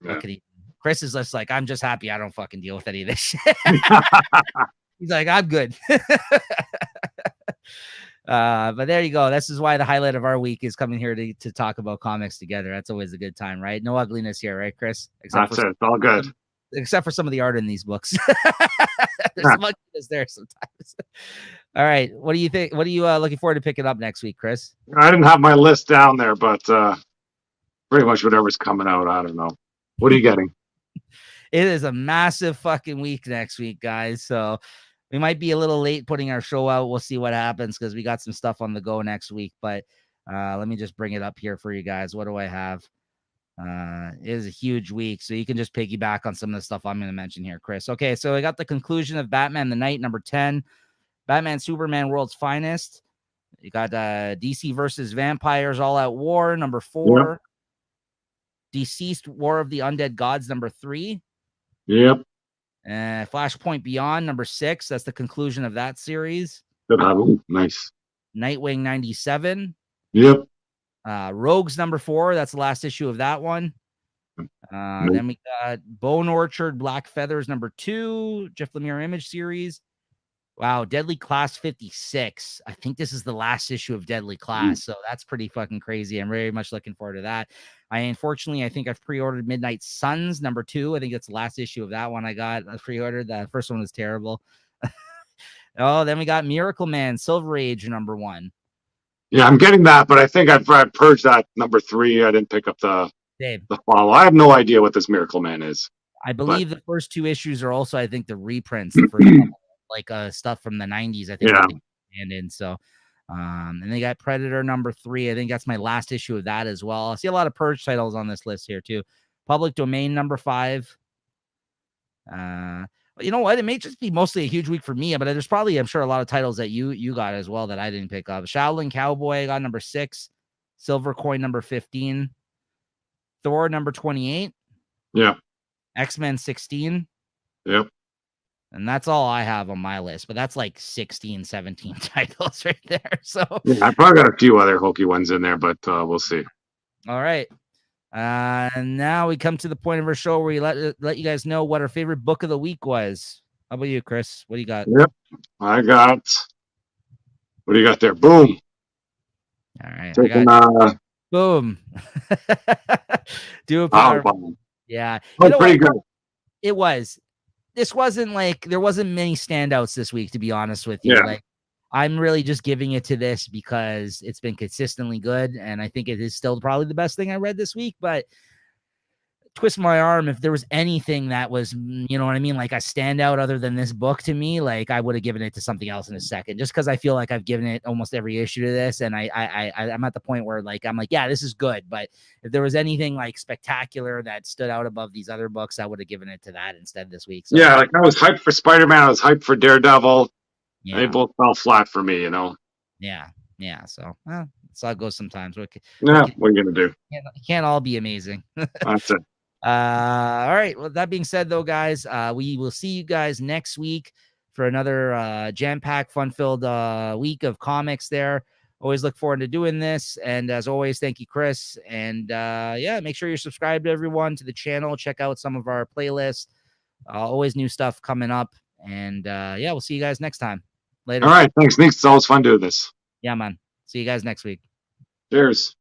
what could he, Chris is just like, I'm just happy I don't fucking deal with any of this shit. He's like, I'm good. But there you go. This is why the highlight of our week is coming here to talk about comics together. That's always a good time, right? No ugliness here, right, Chris? That's it. It's all good. Except for some of the art in these books. There's some ugliness there sometimes. All right. What do you think? What are you looking forward to picking up next week, Chris? I didn't have my list down there, but pretty much whatever's coming out. I don't know. What are you getting? It is a massive fucking week next week, guys. So we might be a little late putting our show out. We'll see what happens because we got some stuff on the go next week. But let me just bring it up here for you guys. What do I have? It is a huge week, so you can just piggyback on some of the stuff I'm going to mention here, Chris. Okay, so I got the conclusion of Batman the Night, number 10. Batman Superman World's Finest. You got DC versus Vampires All Out War, number 4. Yep. Deceased War of the Undead Gods, number 3. Yep. Flashpoint Beyond, number 6. That's the conclusion of that series. Ooh, nice. Nightwing 97. Yep. Rogues, number 4. That's the last issue of that one. Then we got Bone Orchard Black Feathers, number 2. Jeff Lemire Image series. Wow, Deadly Class 56. I think this is the last issue of Deadly Class, so that's pretty fucking crazy. I'm very much looking forward to that. I think I've pre-ordered Midnight Suns, number 2. I think that's the last issue of that one I pre-ordered. The first one was terrible. Then we got Miracle Man Silver Age, number 1. Yeah, I'm getting that, but I think I've purged that number 3. I didn't pick up the follow. I have no idea what this Miracle Man is. I believe the first 2 issues are also, I think, the reprints. The first couple, like stuff from the 90s, I think. Yeah. So, and they got Predator number 3. I think that's my last issue of that as well. I see a lot of purge titles on this list here too. Public Domain number 5. But you know what? It may just be mostly a huge week for me, but there's probably, I'm sure, a lot of titles that you got as well that I didn't pick up. Shaolin Cowboy got number 6. Silver Coin number 15. Thor number 28. Yeah. X-Men 16. Yep. And that's all I have on my list, but that's like 16, 17 titles right there. So Yeah, I probably got a few other hokey ones in there, but we'll see. all right. And now we come to the point of our show where we let you guys know what our favorite book of the week was. How about you, Chris? What do you got? Yep. I got, what do you got there? Boom. All right. Taking, boom. Do a power power. bomb. Yeah. Oh, You know pretty what? good. It was. This wasn't like there wasn't many standouts this week, to be honest with you. Yeah. Like I'm really just giving it to this because it's been consistently good, and I think it is still probably the best thing I read this week. But twist my arm, if there was anything that was, you know what I mean, like a standout other than this book to me, like I would have given it to something else in a second, just because I feel like I've given it almost every issue to this, and I'm at the point where like I'm like, yeah, this is good. But if there was anything like spectacular that stood out above these other books, I would have given it to that instead this week. So Yeah, like I was hyped for Spider-Man. I was hyped for Daredevil. yeah, They both fell flat for me, you know. yeah. So that's how it goes sometimes. What are you gonna do? Can't all be amazing. That's it. All right. Well, that being said, though, guys, we will see you guys next week for another jam-packed, fun-filled week of comics there. Always look forward to doing this. And as always, thank you, Chris. And yeah, make sure you're subscribed, everyone, to the channel. Check out some of our playlists. Always new stuff coming up. And yeah, we'll see you guys next time. Later. All right. Thanks, Nick. It's always fun doing this. Yeah, man. See you guys next week. Cheers.